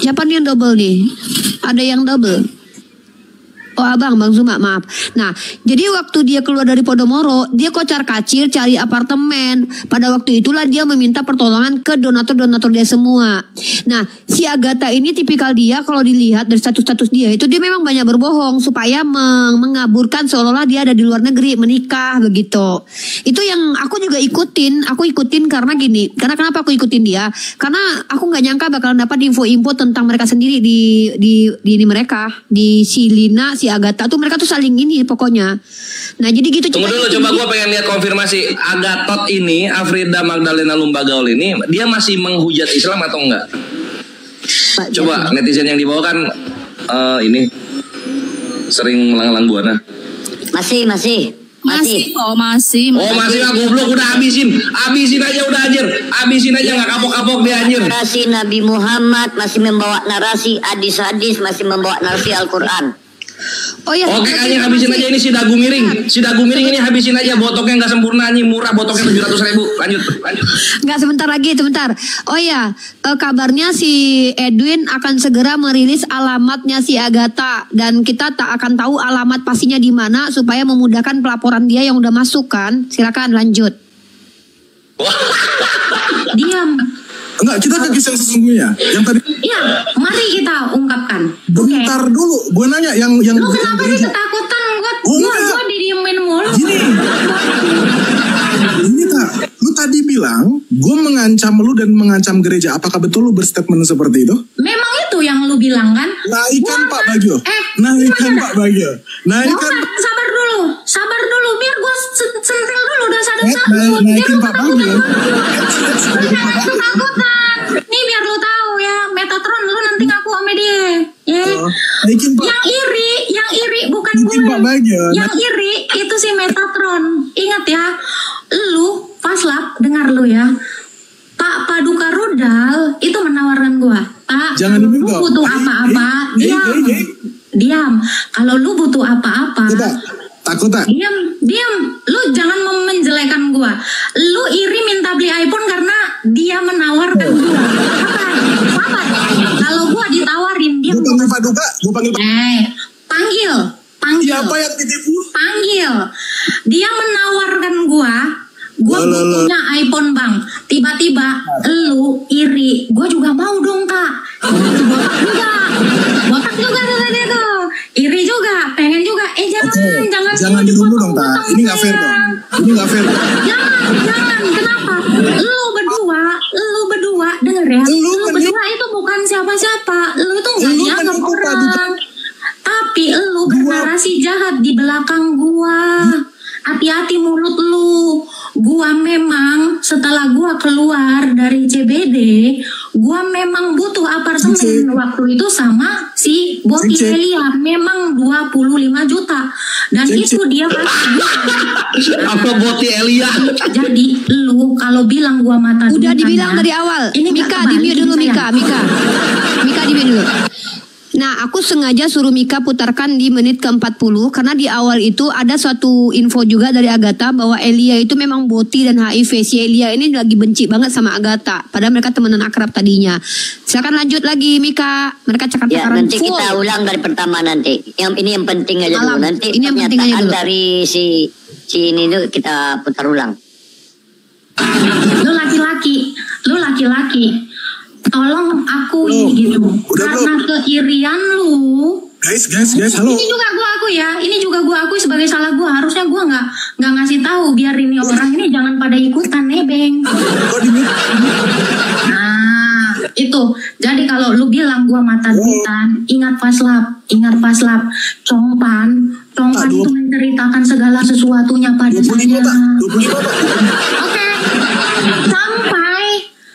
Siapa nih yang double nih? Ada yang double. Oh Bang Zuma maaf. Nah jadi waktu dia keluar dari Podomoro, dia kocar-kacir cari apartemen. Pada waktu itulah dia meminta pertolongan ke donatur-donatur dia semua. Nah si Agatha ini tipikal dia, kalau dilihat dari status-status dia itu dia memang banyak berbohong supaya mengaburkan seolah-olah dia ada di luar negeri menikah begitu. Itu yang aku juga ikutin. Aku ikutin karena gini. Karena kenapa aku ikutin dia? Karena aku nggak nyangka bakalan dapat info-info tentang mereka sendiri di ini mereka, di si Lina, si Agatha tuh mereka tuh saling ini pokoknya. Nah jadi gitu. Tunggu dulu, coba gue pengen lihat konfirmasi Agatot ini, Afrida Magdalena Lumbagaol ini, dia masih menghujat Islam atau enggak? Coba netizen yang di bawah kan ini sering melang-lang buana. Masih. Oh masih lah goblok, udah habisin aja udah anjir, habisin aja nggak kapok-kapok dia anjir. Narasi Nabi Muhammad masih membawa narasi hadis-hadis, masih membawa narasi Al-Quran. Oh ya. Oke kayaknya habisin aja ini si dagu miring ini habisin aja, botoknya nggak sempurna nih, murah botoknya 700.000. Lanjut. Nggak sebentar. Oh ya, kabarnya si Edwin akan segera merilis alamatnya si Agatha dan kita tak akan tahu alamat pastinya di mana supaya memudahkan pelaporan dia yang udah masuk kan. Silakan lanjut. Diam. Enggak, kita ke kisah sesungguhnya. Yang tadi. Iya, mari kita ungkapkan. Bentar dulu, gue nanya yang lu kenapa sih ketakutan? Gue didiemin mulu. Ini tak, lu tadi bilang gue mengancam lu dan mengancam gereja. Apakah betul lu berstatement seperti itu? Memang itu yang lu bilang kan? Naikkan Pak Bagio. Pak Bagio. Sabar dulu, biar gue sentil dulu udah sadar. Naikin Pak Bagio. Ketakutan. Nih biar lu tahu ya, Metatron lu nanti ngaku sama dia. Ya. Yang iri bukan gue. Yang iri itu si Metatron. Ingat ya, lu Faslap dengar lu ya. Pak Paduka Rudal itu menawarkan gua. Pak, kalau lu butuh apa-apa, diam. Kalau lu butuh apa-apa, takut tak? Diam. Lu jangan menjelekan gua. Lu iri minta beli iPhone karena dia menawarkan gua. Apa? Kalau gua ditawarin, dia gua panggil Paduka, panggil. Siapa yang ditipu? Panggil. Dia menawarkan gua punya iPhone Bang. Tiba-tiba lu iri. Gua juga mau dong Kak. Botak juga tadi tuh. Iri juga, pengen juga. Jangan dulu dong Kak. Ini nggak fair dong. Jangan. Kenapa? Lu berdua denger ya. Lu berdua itu bukan siapa-siapa. Lu tuh nggak dianggap orang. Tapi lu bernarasi jahat di belakang gua. Hati-hati mulut lu. Gua memang setelah gua keluar dari CBD, gua memang butuh apartemen waktu itu sama si Boti Elia, memang 25 juta. Dan itu dia apa Boti Elia? Jadi lu kalau bilang gua mata udah dibilang dari awal. Ini Mika di-mute dulu Mika di-mute dulu. Nah, aku sengaja suruh Mika putarkan di menit ke-40 karena di awal itu ada suatu info juga dari Agatha bahwa Elia itu memang boti dan HIV. Si Elia ini lagi benci banget sama Agatha, padahal mereka temenan akrab tadinya. Silakan lanjut lagi Mika. Mereka cakap-cakapan nanti full. Kita ulang dari pertama nanti. Ini yang penting aja dulu. Nanti ini yang penting aja dulu. Dari si ini dulu kita putar ulang. Lu laki-laki. Tolong akui gitu. Karena keirian lu. Guys, halo. Ini juga gua akui sebagai salah gua. Harusnya gua nggak ngasih tahu biar ini orang ini jangan pada ikutan nebeng. Nah, Itu. Jadi kalau lu bilang gua mata duitan, ingat paslap. Congpan itu menceritakan segala sesuatunya pada saya. Oke.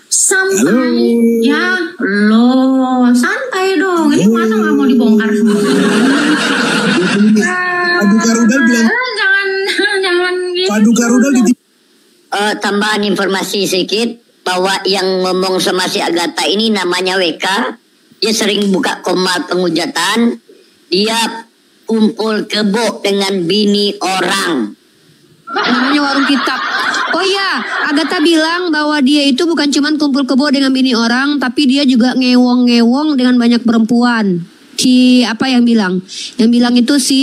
Sampai ya lo santai dong. Ini masa nggak mau dibongkar semua? Paduka Rudal bilang jangan gitu. Paduka Rudal di tambahan informasi sedikit bahwa yang ngomong sama si Agatha ini namanya WK. Dia sering buka komal penghujatan. Dia kumpul kebo dengan bini orang. Namanya warung kitab. Oh iya, Agatha bilang bahwa dia itu bukan cuma kumpul kebo dengan bini orang, tapi dia juga ngewong-ngewong dengan banyak perempuan. Si apa yang bilang? Yang bilang itu si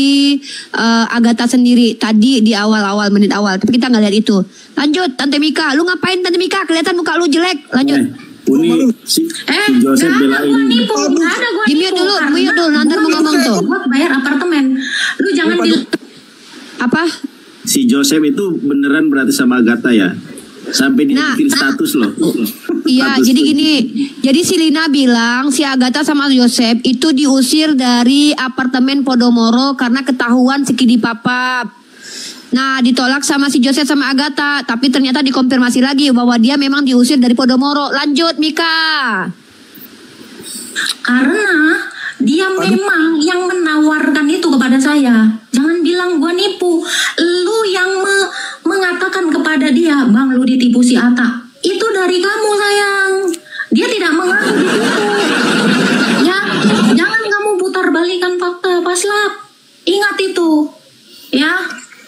Agatha sendiri tadi di awal-awal menit awal. Tapi kita nggak lihat itu. Lanjut, Tante Mika. Lu ngapain Tante Mika? Kelihatan muka lu jelek. Lanjut. Ini si Joseph belain. Di-mute dulu, nanti mau ngomong tuh. Buat bayar apartemen. Lu jangan apa? Si Joseph itu beneran berarti sama Agatha ya? Sampai dia bikin status loh. Iya, jadi gini. Jadi si Lina bilang si Agatha sama Joseph itu diusir dari apartemen Podomoro karena ketahuan sikidi papap. Nah, ditolak sama si Joseph sama Agatha, tapi ternyata dikonfirmasi lagi bahwa dia memang diusir dari Podomoro. Lanjut, Mika. Karena dia memang yang menawarkan itu kepada saya. Jangan bilang gua nipu. Lu yang mengatakan kepada dia, Bang, lu ditipu si Ata. Itu dari kamu, sayang. Dia tidak mengaku ditipu. Ya, jangan kamu putar balikan fakta, paslap. Ingat itu. Ya,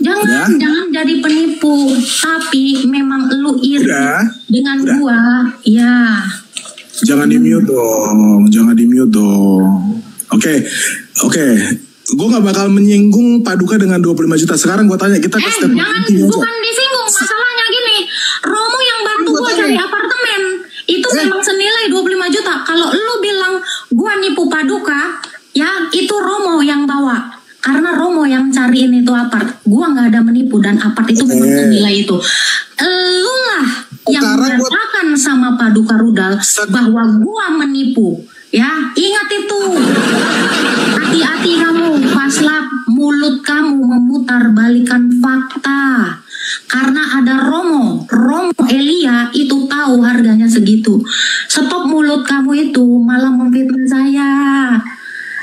jangan jadi penipu. Tapi memang lu iri dengan gua. Ya. Jangan di-mute dong. Oke. Gue gak bakal menyinggung Paduka dengan 25 juta. Sekarang gue tanya, kita ke step bukan disinggung. Masalahnya gini, Romo yang bantu gue cari apartemen itu memang senilai 25 juta. Kalau lu bilang gue nipu Paduka, ya itu Romo yang bawa. Karena Romo yang cariin itu apart. Gue gak ada menipu dan apart itu memang senilai itu. Lu lah yang mengatakan sama Paduka Rudal bahwa gue menipu. Ya, ingat itu. Hati-hati kamu, paslap. Mulut kamu memutar balikan fakta. Karena ada Romo Elia itu tahu harganya segitu. Stop mulut kamu itu, malah memfitnah saya.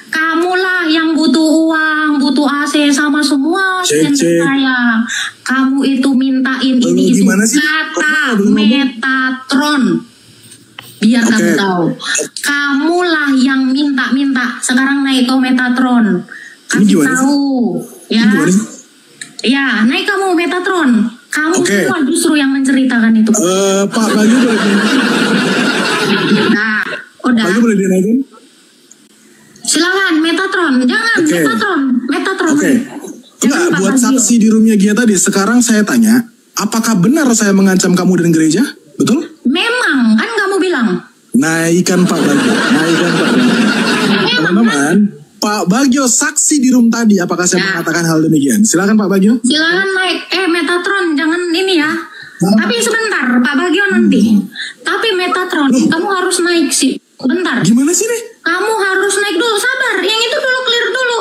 Kamulah yang butuh uang, butuh AC sama semua saya. Kamu itu mintain ini itu kata Metatron. Biar kamu tahu. Kamulah yang minta. Sekarang naik ke Metatron. Kasih tahu. Ya. Ya, naik kamu Metatron. Kamu semua justru yang menceritakan itu. Pak Bayu boleh. Nah, udah. Bayu boleh dinaikin? Silakan Metatron. Jangan Metatron. Oke. Enggak, buat saksi di roomnya Gia tadi. Sekarang saya tanya, apakah benar saya mengancam kamu dan gereja? Betul? Memang, kan kamu bilang. Naikkan Pak Bagio. Teman-teman, Pak Bagio saksi di room tadi. Apakah saya mengatakan hal demikian? Silakan Pak Bagio. Silakan naik. Metatron, jangan ini ya. Tapi sebentar, Pak Bagio nanti. Tapi Metatron, kamu harus naik sih. Bentar. Gimana sih nih? Kamu harus naik dulu, sabar. Yang itu dulu, clear dulu.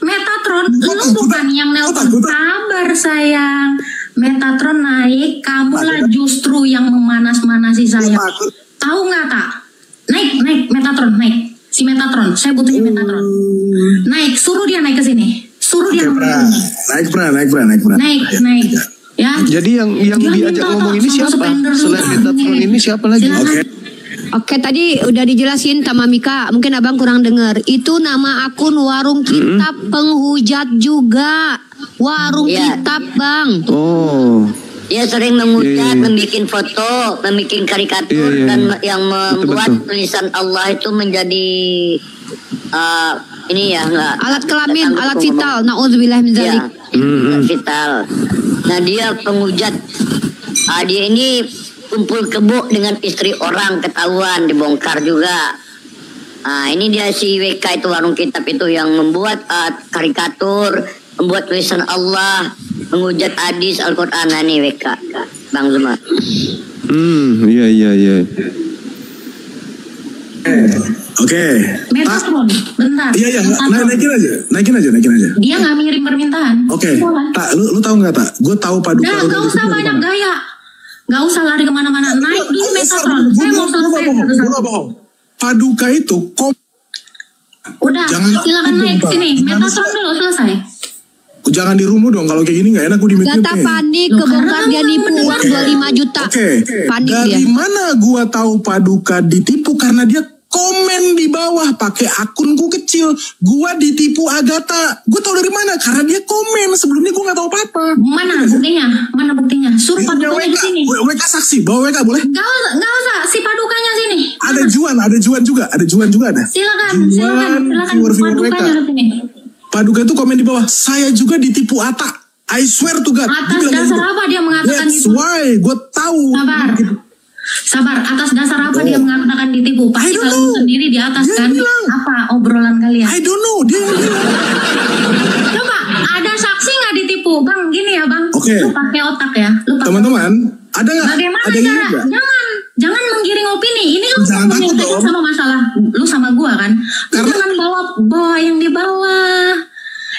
Metatron, lu bukan yang nelpon. Sabar sayang. Metatron naik, kamulah justru yang memanas-manasi saya. Tahu nggak tak? Naik Metatron, naik. Si Metatron, saya butuhnya Metatron. Naik, suruh dia naik ke sini. Suruh dia naik. Naik. Ya. Jadi yang diajak ngomong ini siapa? Selain Metatron ini siapa lagi? Oke, tadi udah dijelasin sama Mika. Mungkin abang kurang dengar. Itu nama akun warung kitab penghujat juga. Warung kitab, Bang. Oh. Dia sering menghujat, membuat foto, membuat karikatur, dan yang membuat tulisan Allah itu menjadi ini ya enggak. Alat kelamin, alat vital. Nauzubillah min dzalik. Vital. Nah, dia penghujat. Dia ini kumpul kebo dengan istri orang, ketahuan, dibongkar juga. Ini dia si WK itu warung kitab itu yang membuat karikatur, membuat tulisan Allah, menghujat hadis Al-Quran. Ini WK, Bang Zuma. Iya. Oke. Metatron, bentar. Iya, naikin aja. Dia nggak ngirim permintaan. Oke. Tak, lu tahu nggak tak? Gue tahu Paduka. Nah, nggak usah banyak gaya. Nggak usah lari kemana-mana. Naik dulu Metatron. Saya mau selesai. Gue nggak bohong. Paduka itu Udah, silakan naik ke sini. Metatron dulu selesai. Jangan di rumah dong, kalau kayak gini nggak enak gue di Data panik kebongkar dia nipu uang 25 juta. Panik dia. Dari mana gue tahu Paduka ditipu? Karena dia komen di bawah pakai akunku kecil. Gue ditipu Agatha. Gue tahu dari mana? Karena dia komen. Sebelumnya gue nggak tahu apa-apa. Mana buktinya? Suruh Padukanya di sini. WK saksi, bawa WK boleh? Nggak usah, si Padukanya sini. Ada Juan juga ada. Silakan Padukanya ke sini. Paduka itu komen di bawah, saya juga ditipu Ata. I swear to God. Atas dasar apa dia mengatakan That's itu? why, gue tahu. Sabar. Atas dasar apa dia mengatakan ditipu? Pasti kalau sendiri di atas dia kan? Bilang. Apa obrolan kalian? I don't know, dia yang bilang. Coba, ada saksi nggak ditipu? Bang, gini ya bang. Oke. Lu pakai otak ya. Teman-teman, ada nggak? Bagaimana cara? Jangan menggiring opini. Ini lu menyelesaikan sama masalah lu sama gua kan. Jangan bawa yang di bawah.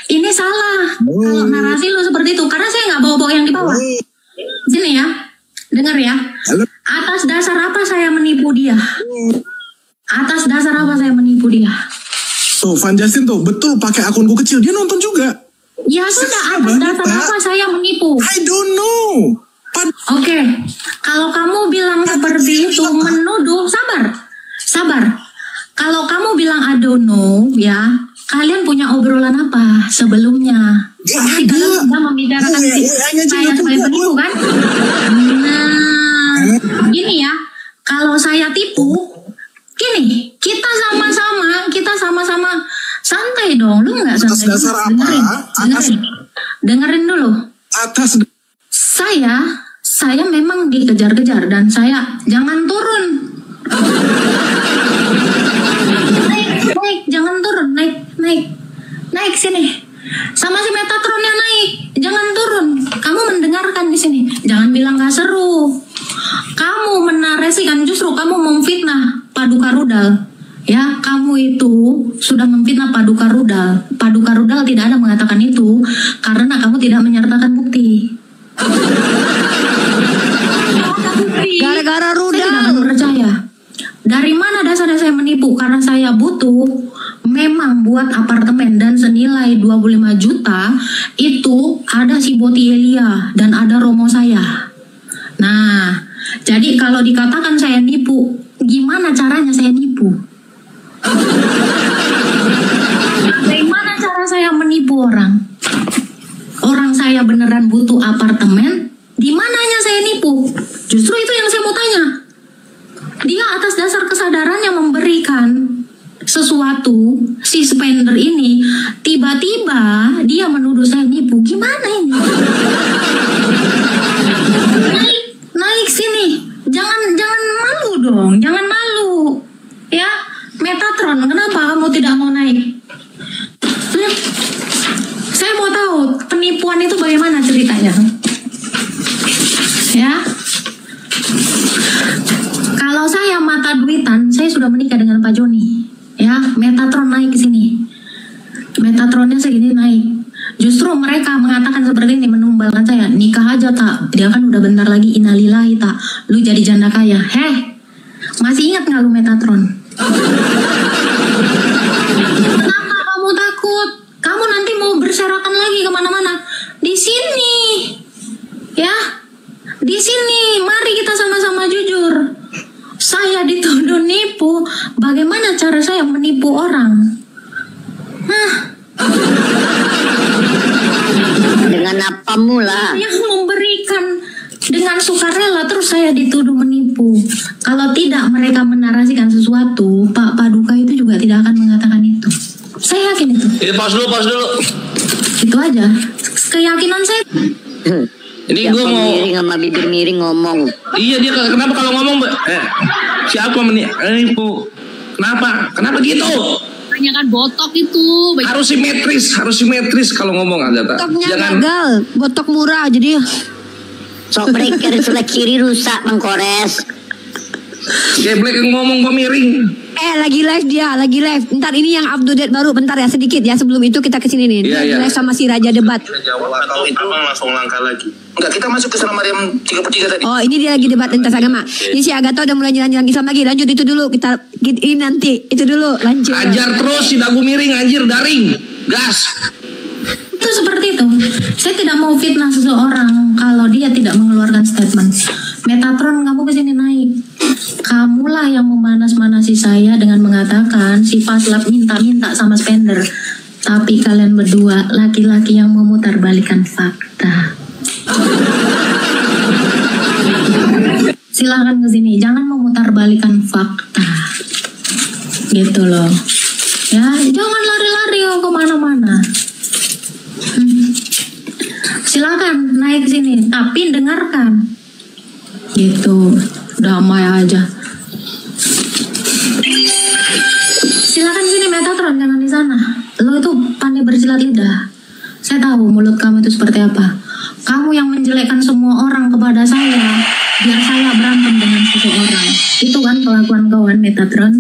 Ini salah. Kalau narasi lu seperti itu, karena saya nggak bawa yang di bawah. Sini ya, dengar ya. Atas dasar apa saya menipu dia? Atas dasar apa saya menipu dia? Tuh, Van Justin tuh betul pakai akunku kecil. Dia nonton juga. Ya sudah, atas dasar apa saya menipu? I don't know. Oke, kalau kamu bilang seperti itu menuduh, sabar. Kalau kamu bilang I don't know, ya, kalian punya obrolan apa sebelumnya? Pasti kalian sudah membicarakan saya sebagai penipu kan? Nah, gini ya, kalau saya tipu, gini, kita sama-sama santai dong, lu nggak santai? Atas dasar apa? Dengerin dulu. Saya memang dikejar-kejar dan saya jangan turun. Naik, jangan turun, naik sini. Sama si Metatronnya naik, jangan turun. Kamu mendengarkan di sini, jangan bilang gak seru. Kamu menarasikan, justru kamu memfitnah Paduka Rudal. Ya, kamu itu sudah memfitnah Paduka Rudal. Paduka Rudal tidak ada mengatakan itu karena kamu tidak menyertakan bukti. Gara-gara Rudal. Saya tidak percaya. Dari mana dasarnya saya menipu? Karena saya butuh memang buat apartemen dan senilai 25 juta itu ada si Boti Elia dan ada Romo saya. Nah, jadi kalau dikatakan saya nipu, gimana caranya saya nipu? Bagaimana cara saya menipu orang? Orang saya beneran butuh apartemen, di mananya saya nipu? Justru itu yang saya mau tanya. Dia atas dasar kesadarannya memberikan sesuatu, si spender ini, tiba-tiba dia menuduh saya nipu. Gimana ini? Naik sini. Jangan malu dong, jangan malu. Ya, Metatron, kenapa kamu tidak mau naik? Saya mau tahu penipuan itu bagaimana ceritanya. Ya. Kalau saya mata duitan, saya sudah menikah dengan Pak Joni. Ya, Metatron naik ke sini. Metatronnya segini naik. Justru mereka mengatakan seperti ini, menumbalkan saya. Nikah aja tak, dia kan udah bentar lagi innalillahi tak. Lu jadi janda kaya. Masih ingat nggak lu Metatron? Kenapa kamu takut? Kamu nanti mau berserakan lagi kemana-mana? Di sini, ya, di sini. Mari kita sama-sama jujur. Saya dituduh nipu. Bagaimana cara saya menipu orang? Dengan apa mula? Yang memberikan dengan sukarela, terus saya dituduh menipu. Kalau tidak mereka menarasikan sesuatu, Pak Paduka itu juga tidak akan mengatakan itu. Saya yakin itu. Pause dulu. Itu aja. Keyakinan saya. Ini gue mau miring sama bibir miring ngomong. Iya, dia kenapa kalau ngomong siapa menipu? Kenapa gitu? Tanyakan botok itu. Harus simetris kalau ngomong Agatha. Botoknya Jangan gagal, botok murah jadi. Sok breaker sebelah kiri rusak mengkores. Geblek yang ngomong kok miring. Lagi live dia, lagi live. Bentar ini yang update baru, bentar ya sedikit ya sebelum itu kita kesini nih. Iya, Lagi iya. live sama si Raja Debat. Jawab atau itu abang langsung langkah lagi. Enggak, kita masuk ke Salam Maryam 3/3 tadi. Oh ini dia lagi debat lintas agama. Ini si Agatha udah mulai jalan-jalan Islam lagi. Lanjut itu dulu kita ini nanti itu dulu lanjut. Ajar terus si dagu miring anjir daring. Gas. Itu seperti itu. Saya tidak mau fitnah seseorang kalau dia tidak mengeluarkan statement. Metatron, kamu kesini naik. Kamulah yang memanas-manasi saya dengan mengatakan si Faslab minta-minta sama spender. Tapi kalian berdua laki-laki yang memutarbalikkan fakta. Silahkan kesini, jangan memutarbalikkan fakta. Gitu loh. Ya, jangan lari-lari kemana-mana. Silakan naik sini, tapi dengarkan. Gitu, damai aja. Silakan sini Metatron, jangan di sana. Lo itu pandai bersilat lidah. Saya tahu mulut kamu itu seperti apa. Kamu yang menjelekkan semua orang kepada saya, biar saya berantem dengan seseorang. Itu kan kelakuan kawan Metatron.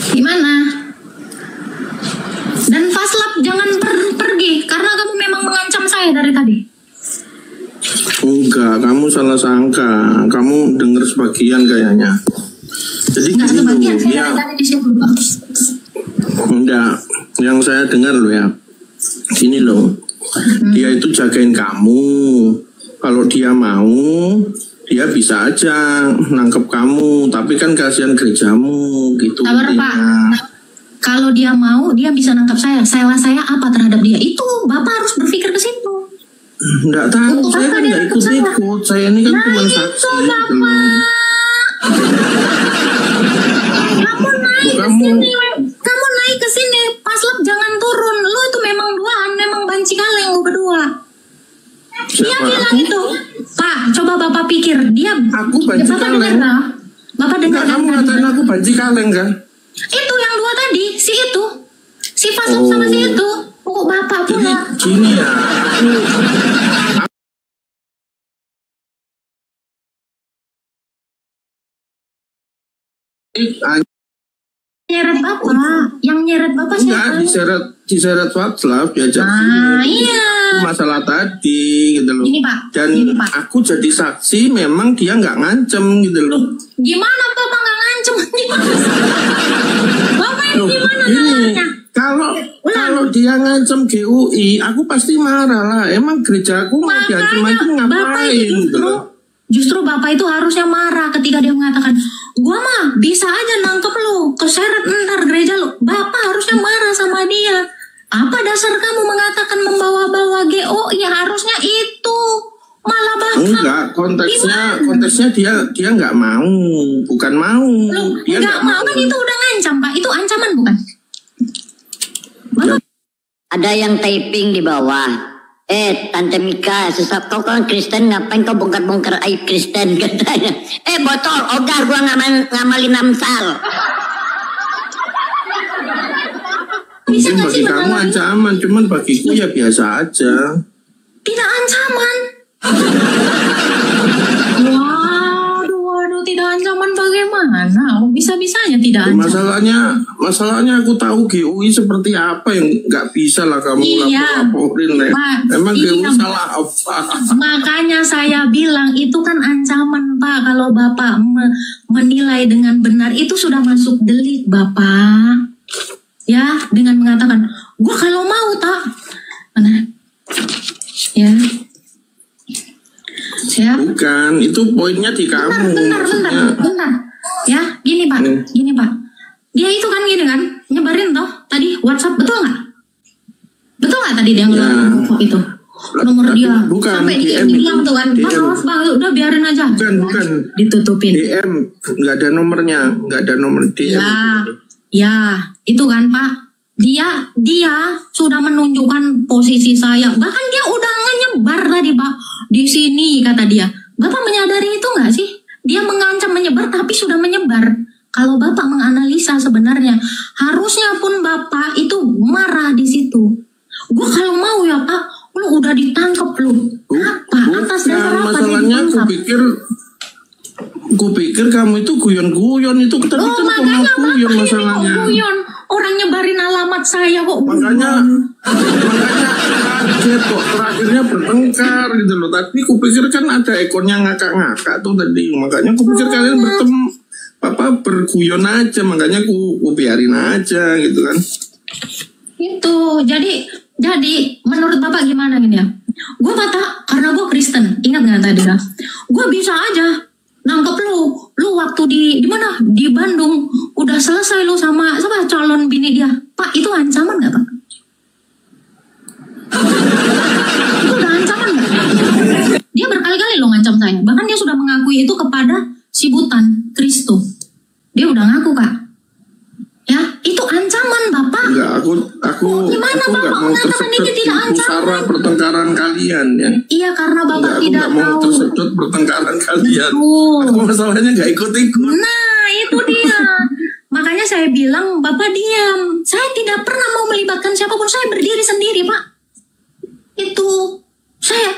Gimana? Dan Faslab jangan pergi karena kamu memang mengancam saya dari tadi. Enggak, kamu salah sangka. Kamu dengar sebagian kayaknya. Jadi Enggak gini sebagian, loh, saya tadi di situ. enggak, yang saya dengar loh ya. Gini loh, dia itu jagain kamu. Kalau dia mau, dia bisa aja nangkep kamu. Tapi kan kasihan gerejamu gitu. Sabar Pak. Kalau dia mau, dia bisa nangkap saya. Salah saya apa terhadap dia? Itu Bapak harus berpikir ke situ. Enggak tahu, Untuk saya apa kan dia enggak nangkep saya? ikut-ikut. Saya ini kan Nah cuma itu saksi. gitu Bapak. loh. Kamu naik ke Kamu- sini. Kamu naik ke sini. Paslap jangan turun. Lu itu memang duaan, memang banci kaleng lu berdua. Dia Siapa? bilang Aku? itu. Pak, coba Bapak pikir. Dia Aku banci Bapak dengar kaleng. nggak? Bapak dengar Enggak, kamu nggak ngatain tadi? aku banci kaleng kan? Itu yang dua tadi, si itu. Si Faslap sama si itu. Kok Bapak Jadi pula. gini ya, aku Nyeret Bapak. Yang nyeret Bapak enggak siapa? diseret WhatsApp diajak Ah, sini. iya. Itu masalah tadi gitu loh. Gini, Pak. Dan Gini, Pak. aku jadi saksi memang dia nggak ngancem gitu loh. Gimana Bapak nggak ngancem? Gimana? Bapak ini Loh, gimana gini, caranya? kalau dia ngancem GUI, aku pasti marah lah. Emang gerejaku mau diancem-ancem Bapak ngapain itu gitu loh. justru Bapak itu harusnya marah ketika dia mengatakan, gua mah bisa aja nangkep lu, keseret ntar gereja lu. Bapak harusnya marah sama dia. Apa dasar kamu mengatakan membawa-bawa GOI? Harusnya itu. Malah Bapak. Enggak, konteksnya dia nggak mau, bukan mau. Lu Dia nggak mau kan itu udah ngancam Pak. Itu ancaman bukan? Bapak Ada yang typing di bawah. Tante Mika, sesat kau kan Kristen, ngapain kau bongkar-bongkar aib Kristen katanya. Botol, ogar gua ngamalin Amsal. bisa Mungkin nggak bagi sih kamu mengalami? ancaman, cuman bagiku ya biasa aja. Tidak ancaman. Waduh, tidak ancaman bagaimana? Bisa-bisanya tidak ancaman. Masalahnya aku tahu GUI seperti apa yang nggak bisa lah kamu Iya, laporin lah. Pak. Emang GUI Iya. salah apa? Makanya saya bilang itu kan ancaman Pak. Kalau Bapak menilai dengan benar itu sudah masuk delik Bapak. Ya, dengan mengatakan, gua kalau mau tak. Mana? Ya. Siap. Bukan, itu poinnya di kamu. Bentar. Ya, gini Pak. Dia itu kan gini kan, nyebarin toh tadi WhatsApp, betul nggak? Betul nggak tadi dia ngeluarin WhatsApp itu? Nomor dia. Bukan, Sampai DM. dibilang tuh kan, Pak, DM. awas Pak, udah biarin aja. Bukan. Ditutupin. DM, nggak ada nomornya, nggak ada nomor DM. Ya, itu kan Pak. Dia sudah menunjukkan posisi saya. Bahkan dia udah nyebar tadi Pak. Di sini kata dia. Bapak menyadari itu nggak sih? Dia mengancam menyebar tapi sudah menyebar. Kalau Bapak menganalisa sebenarnya, harusnya pun Bapak itu marah di situ. Gua kalau mau ya Pak, lu udah ditangkap lu. Apa? Atas dasar apa dia masalahnya ditangkap? Kupikir kamu itu guyon-guyon itu, tapi kan makanya guyon Bapak masalahnya. ini kok guyon? Orang nyebarin alamat saya kok guyon. Makanya kaget kok terakhirnya bertengkar gitu loh. Tapi kupikir kan ada ekornya ngakak-ngakak tuh tadi. Makanya kupikir kalian berguyon aja. Makanya ku biarin aja gitu kan. Itu jadi menurut Bapak gimana gini ya? Gue karena gue Kristen, ingat nggak tadi kan? Gue bisa aja nangkep lu waktu di mana? Di Bandung udah selesai lu sama calon bini dia. Pak, itu ancaman nggak Pak? Itu udah ancaman nggak? Dia berkali-kali lo ngancam saya. Bahkan dia sudah mengakui itu kepada si Butan Kristo. Dia udah ngaku Kak. Ya, itu ancaman Bapak. Enggak, aku gimana aku Bapak mau mengatakan ini tidak ancaman? pusara pertengkaran kalian ya. Iya, karena Bapak Aku tidak nggak mau tahu. tersedot pertengkaran kalian. Oh. Aku masalahnya nggak ikut-ikut. Nah, itu dia. Makanya saya bilang, Bapak diam. Saya tidak pernah mau melibatkan siapapun. Saya berdiri sendiri, Pak. Itu. Saya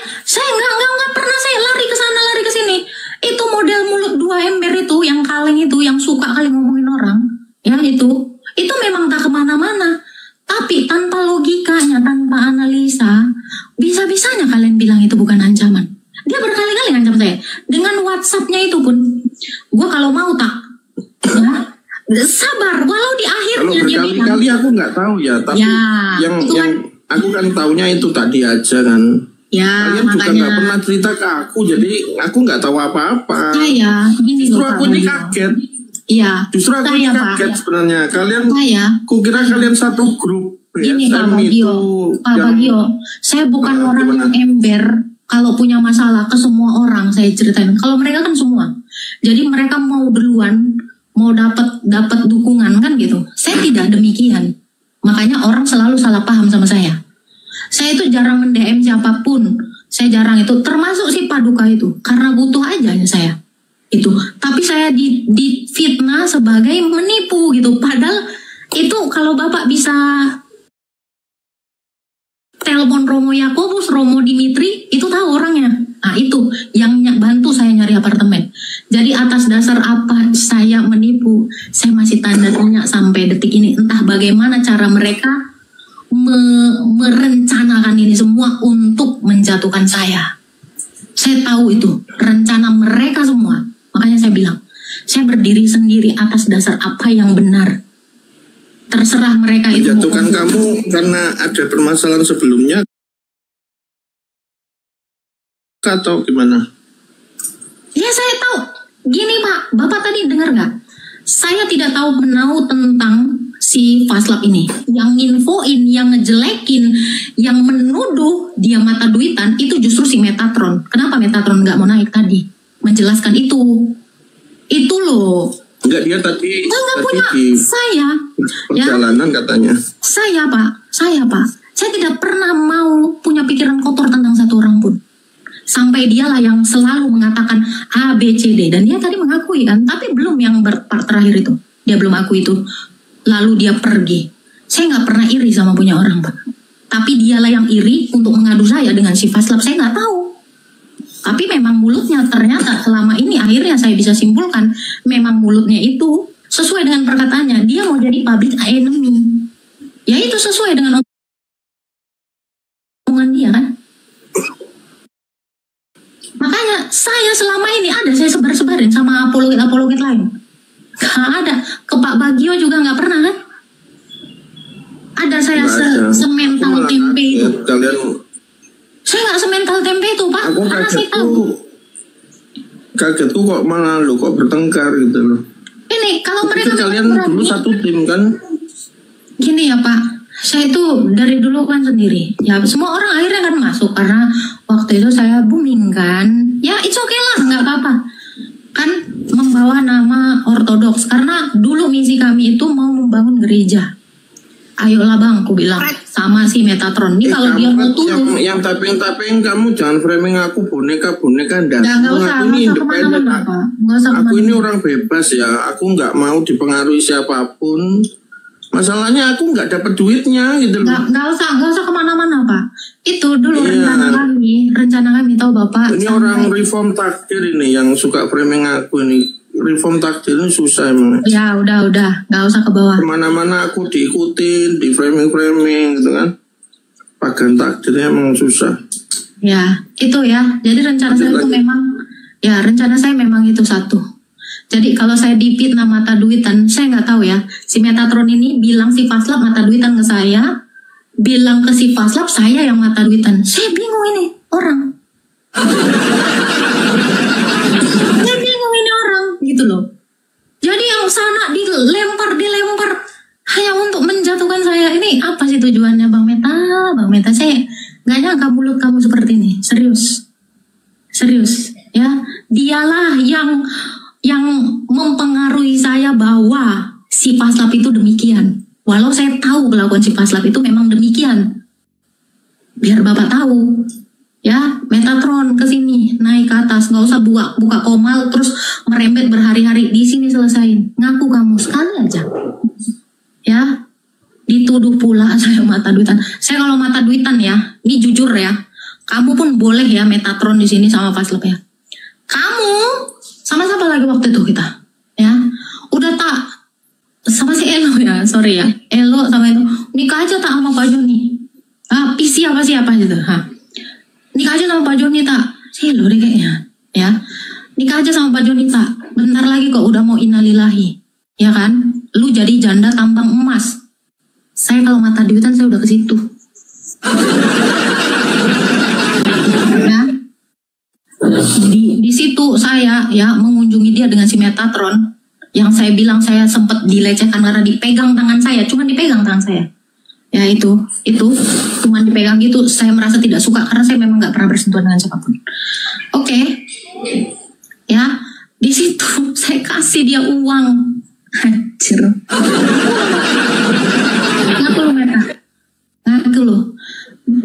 nggak pernah saya lari ke sana, lari ke sini. Itu model mulut 2 ember itu, yang kaleng itu, yang suka kali ngomongin orang. Ya, itu memang tak kemana-mana. Tapi tanpa logikanya, tanpa analisa, bisa-bisanya kalian bilang itu bukan ancaman. Dia berkali-kali ngancam saya. Dengan WhatsApp-nya itu pun, gue kalau mau ya, sabar. Walau di akhirnya Kalau berkali-kali aku nggak tahu ya, tapi ya, yang kan, aku kan taunya itu tadi aja kan. Ya, kalian juga nggak pernah cerita ke aku, jadi aku nggak tahu apa-apa. Saya, gini Justru loh, aku ini kaget. Iya. Justru aku ini kaget sebenarnya. Kalian, kukira kalian satu grup. Gini ya, Pak Bagio, saya bukan orang yang ember. Kalau punya masalah ke semua orang saya ceritain. Kalau mereka kan semua, jadi mereka mau duluan, mau dapat dukungan kan gitu. Saya tidak demikian. Makanya orang selalu salah paham sama saya. Saya itu jarang mend-DM siapapun. Saya jarang itu, termasuk si Paduka itu, karena butuh aja saya. Itu. Tapi saya di fitnah sebagai menipu gitu. Padahal itu kalau Bapak bisa telepon Romo Yakobus, Romo Dimitri, itu tahu orangnya. Nah itu yang bantu saya nyari apartemen. Jadi atas dasar apa saya menipu, saya masih tanda tanya sampai detik ini. Entah bagaimana cara mereka merencanakan ini semua untuk menjatuhkan saya. Saya tahu itu rencana mereka semua. Makanya saya bilang, saya berdiri sendiri atas dasar apa yang benar. Terserah mereka itu. Menjatuhkan kamu karena ada permasalahan sebelumnya atau gimana? Ya saya tahu. Gini Pak, Bapak tadi dengar nggak? Saya tidak tahu menau tentang si Faslab ini. Yang nginfoin, yang ngejelekin, yang menuduh dia mata duitan, itu justru si Metatron. Kenapa Metatron nggak mau naik tadi? Menjelaskan itu. Itu loh. Enggak, dia tadi punya di saya perjalanan ya, katanya. Saya Pak. Saya tidak pernah mau punya pikiran kotor tentang satu orang pun. Sampai dialah yang selalu mengatakan A, B, C, D. Dan dia tadi mengakui kan. Tapi belum yang part terakhir itu. Dia belum akui itu. Lalu dia pergi. Saya nggak pernah iri sama punya orang Pak. Tapi dialah yang iri untuk mengadu saya dengan si Faslab. Saya nggak tahu. Tapi memang mulutnya ternyata selama ini akhirnya saya bisa simpulkan. Memang mulutnya itu sesuai dengan perkataannya. Dia mau jadi public enemy. Ya itu sesuai dengan omongan dia kan. Makanya saya selama ini saya sebar-sebarin sama apologit lain. Gak ada. Ke Pak Bagio juga gak pernah kan? Ada saya semental tempe itu. Kalian, saya gak semental tempe itu Pak. aku karena saya tahu. Kagetku kok malah lu kok bertengkar gitu loh. Ini kalau mereka kalian dulu satu tim kan? Gini ya Pak. Saya itu dari dulu kan sendiri. Ya semua orang akhirnya kan masuk karena waktu itu saya booming kan. Ya it's okay lah, nggak apa-apa. Kan membawa nama ortodoks karena dulu misi kami itu mau membangun gereja. Ayolah bang, aku bilang sama si Metatron. Ini kalau dia mau tulus. Yang taping kamu jangan framing aku boneka dan. Nggak usah, aku ini independen. Aku ini orang bebas ya. Aku nggak mau dipengaruhi siapapun. Masalahnya aku nggak dapat duitnya gitu loh. Nggak usah kemana-mana Pak. Itu dulu rencana Ini orang reform takdir ini yang suka framing aku ini. Reform takdir ini susah emang. Ya udah, nggak usah ke bawah. Kemana-mana aku diikutin, di framing gitu kan. Pagan takdirnya emang susah. Ya itu ya. Jadi rencana saya itu memang, ya rencana saya memang itu satu. Jadi kalau saya dipitnah mata duitan, saya nggak tahu ya. Si Metatron ini bilang si Faslab mata duitan ke saya, bilang ke si Faslab saya yang mata duitan. Saya bingung ini orang. Saya bingung ini orang gitu loh. Jadi yang sana dilempar hanya untuk menjatuhkan saya. Ini apa sih tujuannya Bang Meta? Saya nggak nyangka mulut kamu seperti ini. Serius ya. Dialah yang mempengaruhi saya bahwa si Faslab itu demikian. Walau saya tahu kelakuan si Faslab itu memang demikian. Biar Bapak tahu. Ya, Metatron ke sini, naik ke atas, nggak usah buka komal terus merembet berhari-hari, di sini selesain. Ngaku kamu sekali aja. Ya, dituduh pula saya mata duitan. Saya kalau mata duitan ya, ini jujur ya, kamu pun boleh ya Metatron di sini sama Faslab ya. Kamu sama siapa lagi waktu itu kita? Ya, udah tak sama si Elo ya, sorry ya, Elo sama itu nikah aja tak sama Pak Joni. PC apa gitu, nikah aja sama Pak Joni tak, si Elo deh kayaknya, ya, nikah aja sama Pak Joni tak. Bentar lagi kok udah mau innalillahi, ya kan? Lu jadi janda tambang emas. Saya kalau mata duitan saya udah ke situ. Ya. Di situ saya ya mengunjungi dia dengan si Metatron yang saya bilang saya sempat dilecehkan karena dipegang tangan saya, cuma dipegang tangan saya. Ya itu cuma dipegang gitu, saya merasa tidak suka karena saya memang nggak pernah bersentuhan dengan siapapun. Oke. Ya, di situ saya kasih dia uang. Hancur. Ngaku lu Meta. Ngaku lu.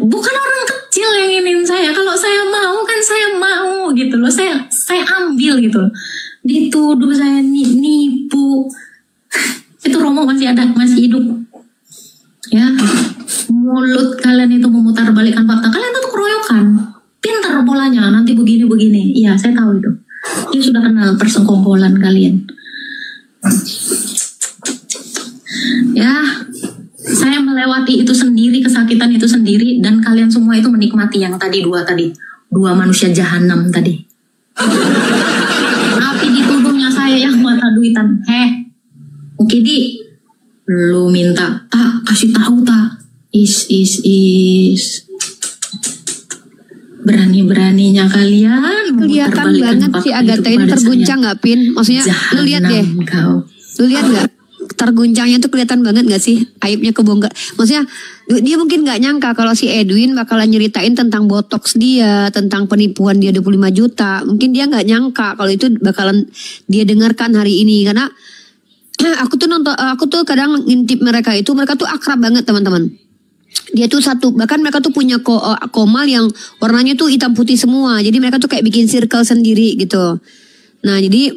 Bukan orang kecil yang ingin saya. Kalau saya mau kan saya mau gitu loh. Saya ambil gitu loh. Dituduh saya nipu. Itu Romo masih hidup. Ya. Mulut kalian itu memutarbalikkan fakta. Kalian itu keroyokan. Pintar polanya. Nanti begini. Iya, saya tahu itu. Dia sudah kenal persengkongkolan kalian. Ya, saya melewati itu sendiri, kesakitan itu sendiri, dan kalian semua itu menikmati yang dua manusia jahanam tadi. Tapi dituduhnya saya yang mata duitan. Oke di, lu minta tak kasih tahu tak? Berani-beraninya kalian. Kelihatan banget si Agatha ini terguncang nggak Pin? Maksudnya lu lihat deh. Lu lihat nggak? Terguncangnya tuh kelihatan banget gak sih? Aibnya kebongkar. Maksudnya dia mungkin gak nyangka kalau si Edwin bakalan nyeritain tentang botox dia, tentang penipuan dia 25 juta. Mungkin dia gak nyangka kalau itu bakalan dia dengarkan hari ini. Karena aku tuh kadang ngintip mereka tuh akrab banget teman-teman. Dia tuh bahkan mereka tuh punya komal yang warnanya tuh hitam putih semua. Jadi mereka tuh kayak bikin circle sendiri gitu. Nah jadi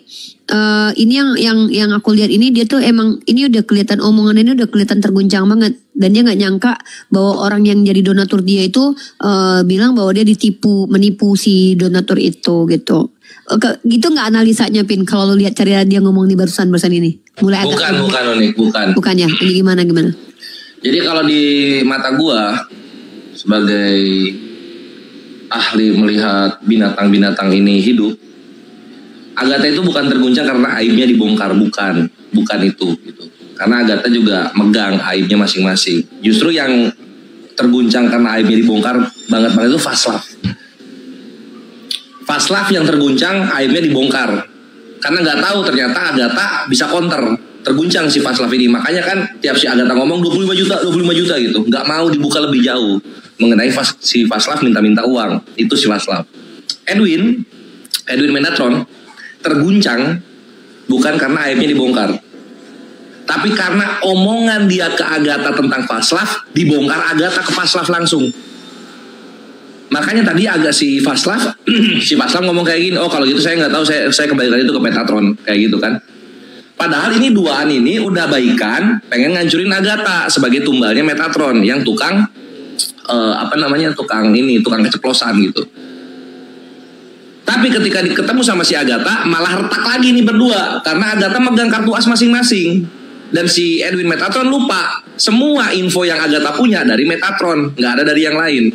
ini yang aku lihat ini, dia tuh emang ini udah kelihatan omongan ini udah kelihatan terguncang banget, dan dia nggak nyangka bahwa orang yang jadi donatur dia itu bilang bahwa dia menipu si donatur itu gitu. Gitu nggak analisanya Pin kalau lu lihat cara dia ngomong di barusan ini? Mulai bukan ya? Ini gimana? Jadi kalau di mata gua sebagai ahli melihat binatang-binatang ini hidup, Agatha itu bukan terguncang karena aibnya dibongkar, bukan itu gitu. Karena Agatha juga megang aibnya masing-masing. Justru yang terguncang karena aibnya dibongkar banget itu Faslab. Faslab yang terguncang aibnya dibongkar. Karena nggak tahu ternyata Agatha bisa counter. Terguncang si Faslab ini. Makanya kan tiap si Agatha ngomong 25 juta gitu. Nggak mau dibuka lebih jauh mengenai si Faslab minta uang. Itu si Faslab. Edwin Metatron terguncang bukan karena aibnya dibongkar, tapi karena omongan dia ke Agatha tentang Faslab dibongkar Agatha ke Faslab langsung. Makanya tadi si Faslab ngomong kayak gini, oh kalau gitu saya nggak tahu, saya kembalikan itu ke Metatron kayak gitu kan. Padahal ini duaan ini udah baikan, pengen ngancurin Agatha sebagai tumbalnya Metatron yang tukang tukang keceplosan gitu. Tapi ketika ketemu sama si Agatha malah retak lagi nih berdua karena Agatha megang kartu as masing-masing dan si Edwin Metatron lupa semua info yang Agatha punya dari Metatron, nggak ada dari yang lain.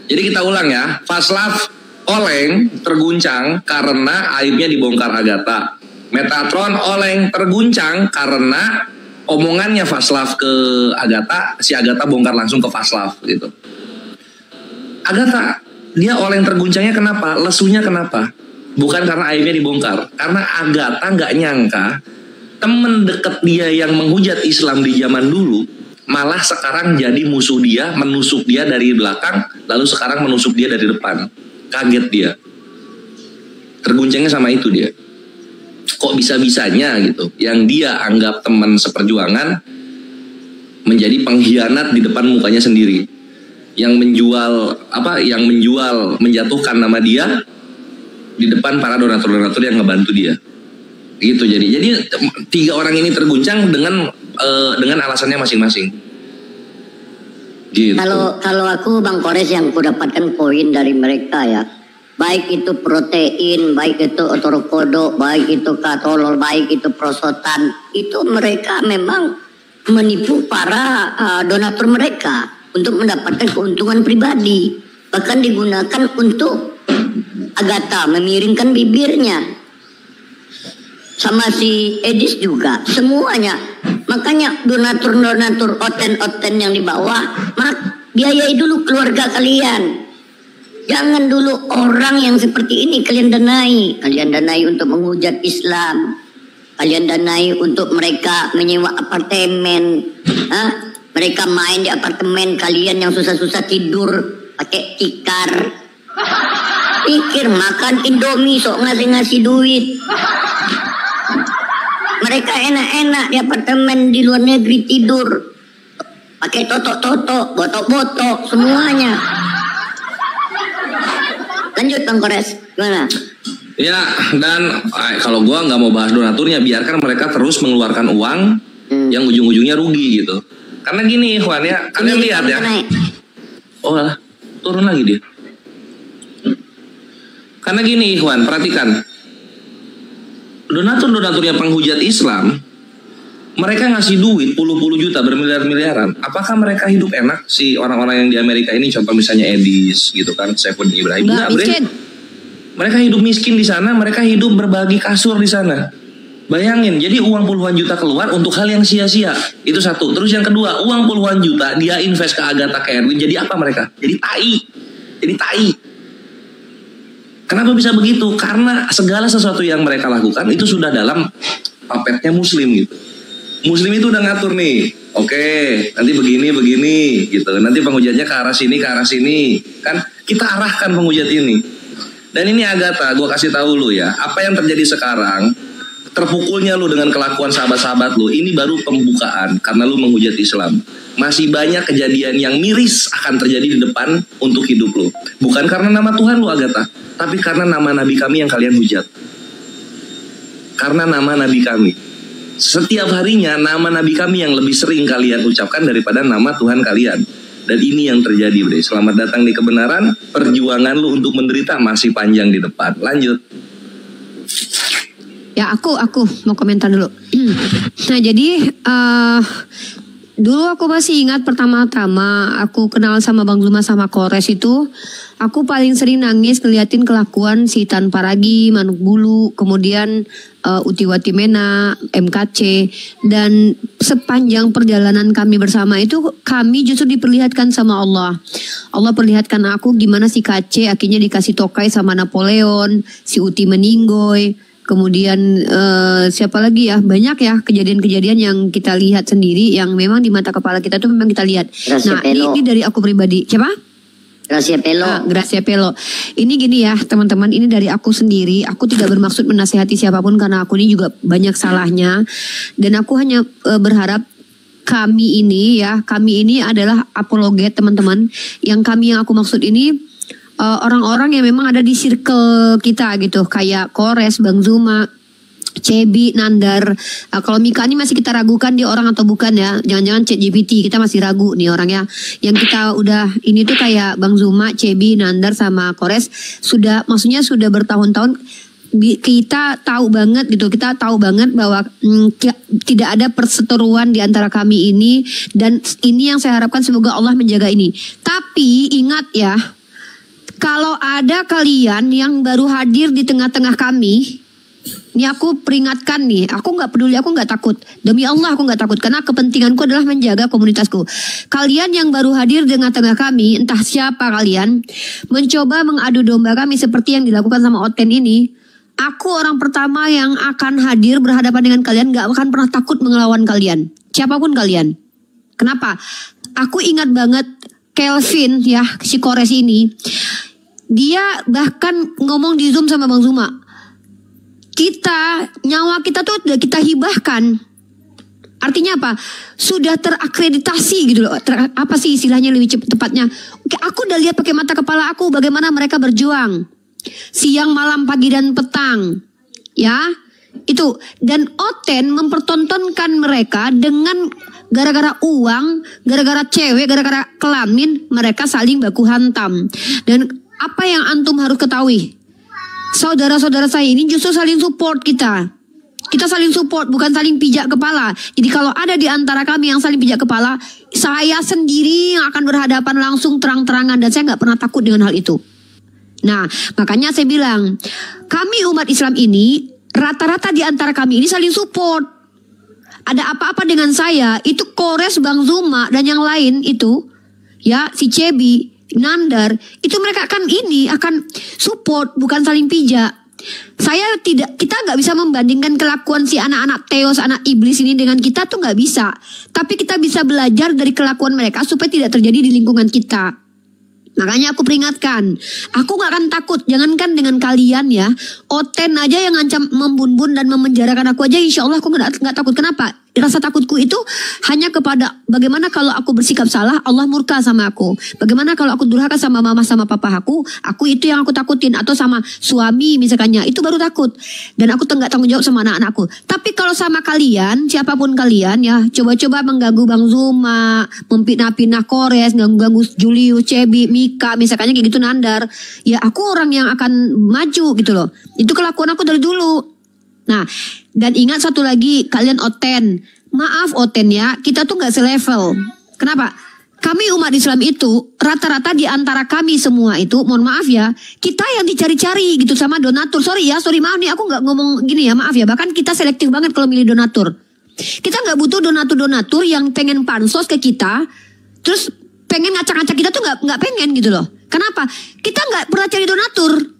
Jadi kita ulang ya, Vaslav oleng terguncang karena aibnya dibongkar Agatha. Metatron oleng terguncang karena omongannya Vaslav ke Agatha, si Agatha bongkar langsung ke Vaslav gitu. Agatha dia oleng terguncangnya kenapa? Lesunya kenapa? Bukan karena aibnya dibongkar. Karena Agatha nggak nyangka temen deket dia yang menghujat Islam di zaman dulu malah sekarang jadi musuh dia, menusuk dia dari belakang, lalu sekarang menusuk dia dari depan. Kaget dia. Terguncangnya sama itu dia. Kok bisa-bisanya gitu? Yang dia anggap teman seperjuangan menjadi pengkhianat di depan mukanya sendiri. Yang menjual menjatuhkan nama dia di depan para donatur-donatur yang ngebantu dia gitu. Jadi 3 orang ini terguncang dengan alasannya masing-masing gitu. Kalau aku Bang Kores yang aku dapatkan poin dari mereka ya, baik itu protein, baik itu otorokodo, baik itu katolol, baik itu prosotan, itu mereka memang menipu para donatur mereka untuk mendapatkan keuntungan pribadi. Bahkan digunakan untuk Agatha memiringkan bibirnya. Sama si Edis juga, semuanya. Makanya donatur-donatur oten-oten yang di bawah, biayai dulu keluarga kalian. Jangan dulu orang yang seperti ini kalian danai. Kalian danai untuk menghujat Islam. Kalian danai untuk mereka menyewa apartemen. Mereka main di apartemen kalian yang susah-susah tidur pakai tikar. Pikir makan Indomie sok ngasih-ngasih duit. Mereka enak-enak di apartemen di luar negeri tidur pakai totok-totok, botok-botok semuanya. Lanjut Bang Kores, gimana? Ya, dan kalau gua nggak mau bahas donaturnya, biarkan mereka terus mengeluarkan uang yang ujung-ujungnya rugi gitu. Karena gini Ikhwan ya, kalian lihat ya. Oh lah, turun lagi dia. Karena gini Ikhwan, perhatikan. Donatur-donatur yang penghujat Islam, mereka ngasih duit puluh-puluh juta, bermiliar-miliaran. Apakah mereka hidup enak? Si orang-orang yang di Amerika ini, contoh misalnya Edis gitu kan, Saiful Ibrahim. Enggak, mereka hidup miskin di sana, mereka hidup berbagi kasur di sana. Bayangin, jadi uang puluhan juta keluar untuk hal yang sia-sia. Itu satu. Terus yang kedua, uang puluhan juta dia invest ke Agatha, ke Erwin. Jadi apa mereka? Jadi tai. Kenapa bisa begitu? Karena segala sesuatu yang mereka lakukan itu sudah dalam papetnya Muslim gitu. Muslim itu udah ngatur nih. Oke, nanti begini gitu. Nanti penghujatnya ke arah sini. Kan kita arahkan penghujat ini. Dan ini Agatha, gue kasih tahu lu ya. Apa yang terjadi sekarang, terpukulnya lu dengan kelakuan sahabat-sahabat lu, ini baru pembukaan karena lu menghujat Islam. Masih banyak kejadian yang miris akan terjadi di depan untuk hidup lu. Bukan karena nama Tuhan lu Agatha, tapi karena nama Nabi kami yang kalian hujat. Karena nama Nabi kami. Setiap harinya nama Nabi kami yang lebih sering kalian ucapkan daripada nama Tuhan kalian. Dan ini yang terjadi, Bre. Selamat datang di kebenaran. Perjuangan lu untuk menderita masih panjang di depan. Lanjut. Ya aku mau komentar dulu. Nah jadi dulu aku masih ingat pertama-tama aku kenal sama Bang Zuma sama Kores itu, aku paling sering nangis ngeliatin kelakuan si Tan Paragi, Manuk Bulu, kemudian Utiwati Mena, MKC, dan sepanjang perjalanan kami bersama itu kami justru diperlihatkan sama Allah. Allah perlihatkan aku gimana si KC akhirnya dikasih tokai sama Napoleon, si Uti meninggoy. Kemudian siapa lagi ya, banyak ya kejadian-kejadian yang kita lihat sendiri yang memang di mata kepala kita tuh memang kita lihat. Gracia Pelo. Ini dari aku pribadi. Siapa? Gracia Pelo. Gracia Pelo. Ini gini ya teman-teman, ini dari aku sendiri. Aku tidak bermaksud menasihati siapapun karena aku ini juga banyak salahnya. Dan aku hanya berharap kami ini adalah apologet teman-teman. Yang aku maksud ini orang-orang yang memang ada di circle kita gitu, kayak Kores, Bang Zuma, Cebi, Nandar. Kalau Mika ini masih kita ragukan dia orang atau bukan ya. Jangan-jangan ChatGPT, kita masih ragu nih orangnya. Yang kita udah ini tuh kayak Bang Zuma, Cebi, Nandar sama Kores maksudnya sudah bertahun-tahun kita tahu banget gitu. Kita tahu banget bahwa tidak ada perseteruan di antara kami ini, dan ini yang saya harapkan semoga Allah menjaga ini. Tapi ingat ya, kalau ada kalian yang baru hadir di tengah-tengah kami, ini aku peringatkan nih, aku gak peduli, aku gak takut. Demi Allah aku gak takut, karena kepentinganku adalah menjaga komunitasku. Kalian yang baru hadir di tengah-tengah kami, entah siapa kalian, mencoba mengadu domba kami seperti yang dilakukan sama Oten ini, aku orang pertama yang akan hadir berhadapan dengan kalian, gak akan pernah takut mengelawan kalian. Siapapun kalian. Kenapa? Aku ingat banget Kelvin ya, si Kores ini, dia bahkan ngomong di Zoom sama Bang Zuma, nyawa kita tuh udah kita hibahkan. Artinya apa? Sudah terakreditasi gitu loh. Apa sih istilahnya lebih tepatnya? Oke, aku udah lihat pakai mata kepala aku bagaimana mereka berjuang. Siang, malam, pagi, dan petang. Ya, itu. Dan Oten mempertontonkan mereka dengan gara-gara uang, gara-gara cewek, gara-gara kelamin, mereka saling baku hantam. Dan apa yang antum harus ketahui? Saudara-saudara saya ini justru saling support kita. Kita saling support, bukan saling pijak kepala. Jadi kalau ada di antara kami yang saling pijak kepala, saya sendiri yang akan berhadapan langsung terang-terangan, dan saya gak pernah takut dengan hal itu. Nah, makanya saya bilang, kami umat Islam ini, rata-rata di antara kami ini saling support. Ada apa-apa dengan saya, itu Kores, Bang Zuma, dan yang lain itu, ya, si Cebi, Nandar, itu mereka akan support, bukan saling pijak. Kita nggak bisa membandingkan kelakuan si anak-anak Teos, anak iblis ini dengan kita tuh nggak bisa. Tapi kita bisa belajar dari kelakuan mereka supaya tidak terjadi di lingkungan kita. Makanya aku peringatkan, aku gak akan takut, jangankan dengan kalian ya. Oten aja yang ngancam membun-bun dan memenjarakan aku aja, insya Allah aku gak takut. Kenapa? Rasa takutku itu hanya kepada bagaimana kalau aku bersikap salah, Allah murka sama aku. Bagaimana kalau aku durhaka sama mama sama papa aku itu yang aku takutin. Atau sama suami misalkannya, itu baru takut. Dan aku gak tanggung jawab sama anak-anakku. Tapi kalau sama kalian, siapapun kalian ya, coba-coba mengganggu Bang Zuma, mempinah-pinah Kores, ganggu Julius, Cebi, Mika, misalkannya kayak gitu, Nandar. Ya aku orang yang akan maju gitu loh. Itu kelakuan aku dari dulu. Nah, dan ingat satu lagi, kalian Oten. Maaf Oten ya, kita tuh gak selevel. Kenapa? Kami umat Islam itu, rata-rata di antara kami semua itu, mohon maaf ya, kita yang dicari-cari gitu sama donatur. Sorry maaf nih, aku gak ngomong gini ya, maaf ya. Bahkan kita selektif banget kalau milih donatur. Kita gak butuh donatur-donatur yang pengen pansos ke kita, terus pengen ngacak-ngacak kita tuh gak pengen gitu loh. Kenapa? Kita gak pernah cari donatur.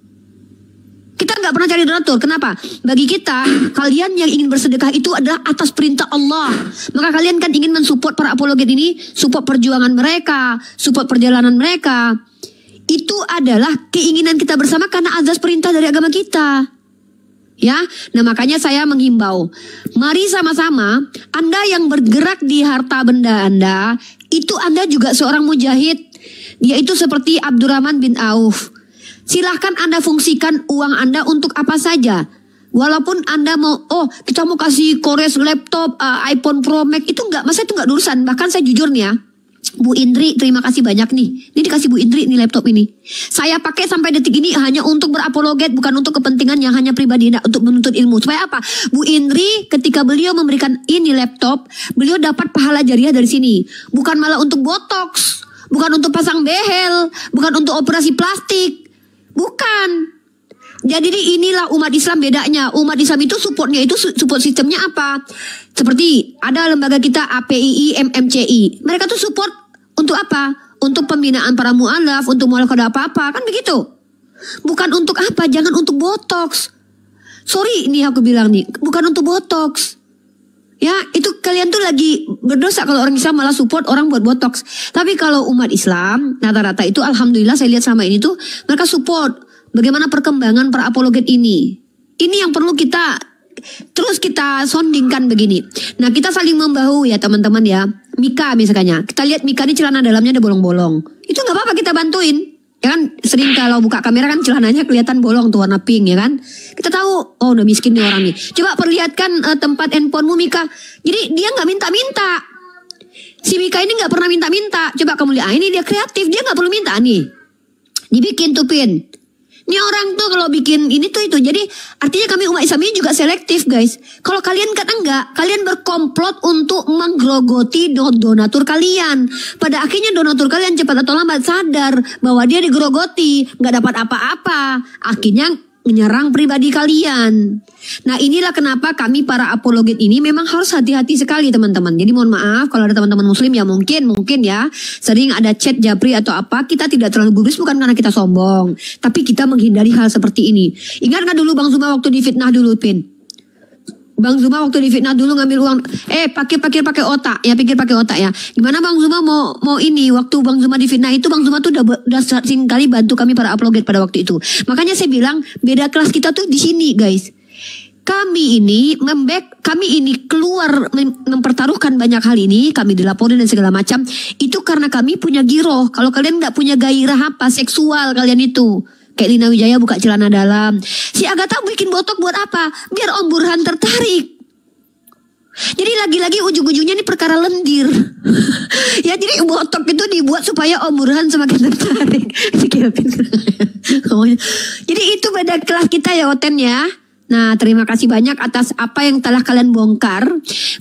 Kenapa? Bagi kita, kalian yang ingin bersedekah itu adalah atas perintah Allah. Maka kalian kan ingin mensupport para apologet ini, support perjuangan mereka, support perjalanan mereka. Itu adalah keinginan kita bersama karena azas perintah dari agama kita. Ya, nah makanya saya menghimbau, mari sama-sama, Anda yang bergerak di harta benda Anda, itu Anda juga seorang mujahid, yaitu seperti Abdurrahman bin Auf. Silahkan Anda fungsikan uang Anda untuk apa saja. Walaupun Anda kita mau kasih Kores laptop, iPhone Pro Max, itu enggak, masa itu enggak urusan. Bahkan saya jujur nih ya, Bu Indri, terima kasih banyak nih. Ini dikasih Bu Indri nih laptop ini. Saya pakai sampai detik ini hanya untuk berapologet, bukan untuk kepentingan yang hanya pribadi, untuk menuntut ilmu. Supaya apa? Bu Indri ketika beliau memberikan ini laptop, beliau dapat pahala jariah dari sini. Bukan malah untuk botox, bukan untuk pasang behel, bukan untuk operasi plastik. Bukan. Jadi inilah umat Islam bedanya. Umat Islam itu supportnya itu support sistemnya apa? Seperti ada lembaga kita APII, MMCI. Mereka tuh support untuk apa? Untuk pembinaan para mu'alaf, untuk mu'alaf ada apa-apa. Kan begitu. Bukan untuk apa? Jangan untuk botox. Sorry nih aku bilang nih. Bukan untuk botox. Ya itu kalian tuh lagi berdosa kalau orang Islam malah support orang buat botox. Tapi kalau umat Islam rata-rata itu alhamdulillah saya lihat sama ini tuh mereka support bagaimana perkembangan para apologet ini. Ini yang perlu kita terus kita sondingkan begini. Nah kita saling membahu ya teman-teman ya. Mika misalnya, kita lihat Mika ini celana dalamnya ada bolong-bolong. Itu gak apa-apa kita bantuin. Ya kan sering kalau buka kamera kan celananya kelihatan bolong tuh warna pink ya kan. Kita tahu udah miskin nih orang nih. Coba perlihatkan tempat handphonemu Mika. Jadi dia nggak minta-minta. Si Mika ini nggak pernah minta-minta. Coba kamu lihat, ini dia kreatif, dia nggak perlu minta nih. Dibikin tuh pin. Ini orang tuh kalau bikin ini tuh itu. Jadi artinya kami umat Islam ini juga selektif guys. Kalau kalian kan enggak, kalian berkomplot untuk menggerogoti donatur kalian. Pada akhirnya donatur kalian cepat atau lambat sadar bahwa dia digerogoti, nggak dapat apa-apa. Akhirnya menyerang pribadi kalian. Nah inilah kenapa kami para apologet ini memang harus hati-hati sekali teman-teman. Jadi mohon maaf kalau ada teman-teman muslim ya mungkin ya sering ada chat japri atau apa. Kita tidak terlalu gubris bukan karena kita sombong, tapi kita menghindari hal seperti ini. Ingat gak dulu Bang Zuma waktu difitnah dulu Pin? Bang Zuma waktu difitnah dulu ngambil uang, pakai otak ya, pikir pakai otak ya. Gimana Bang Zuma mau ini waktu Bang Zuma difitnah itu Bang Zuma tuh udah sering kali bantu kami para apologet pada waktu itu. Makanya saya bilang beda kelas kita tuh di sini guys. Kami ini keluar mempertaruhkan banyak hal ini, kami dilaporin dan segala macam. Itu karena kami punya giroh. Kalau kalian nggak punya gairah apa seksual kalian itu. Kayak Lina Wijaya buka celana dalam. Si Agatha bikin botok buat apa? Biar Om Burhan tertarik. Jadi lagi-lagi ujung-ujungnya ini perkara lendir. Ya jadi botok itu dibuat supaya Om Burhan semakin tertarik. Jadi itu beda kelas kita ya Oten ya. Nah terima kasih banyak atas apa yang telah kalian bongkar.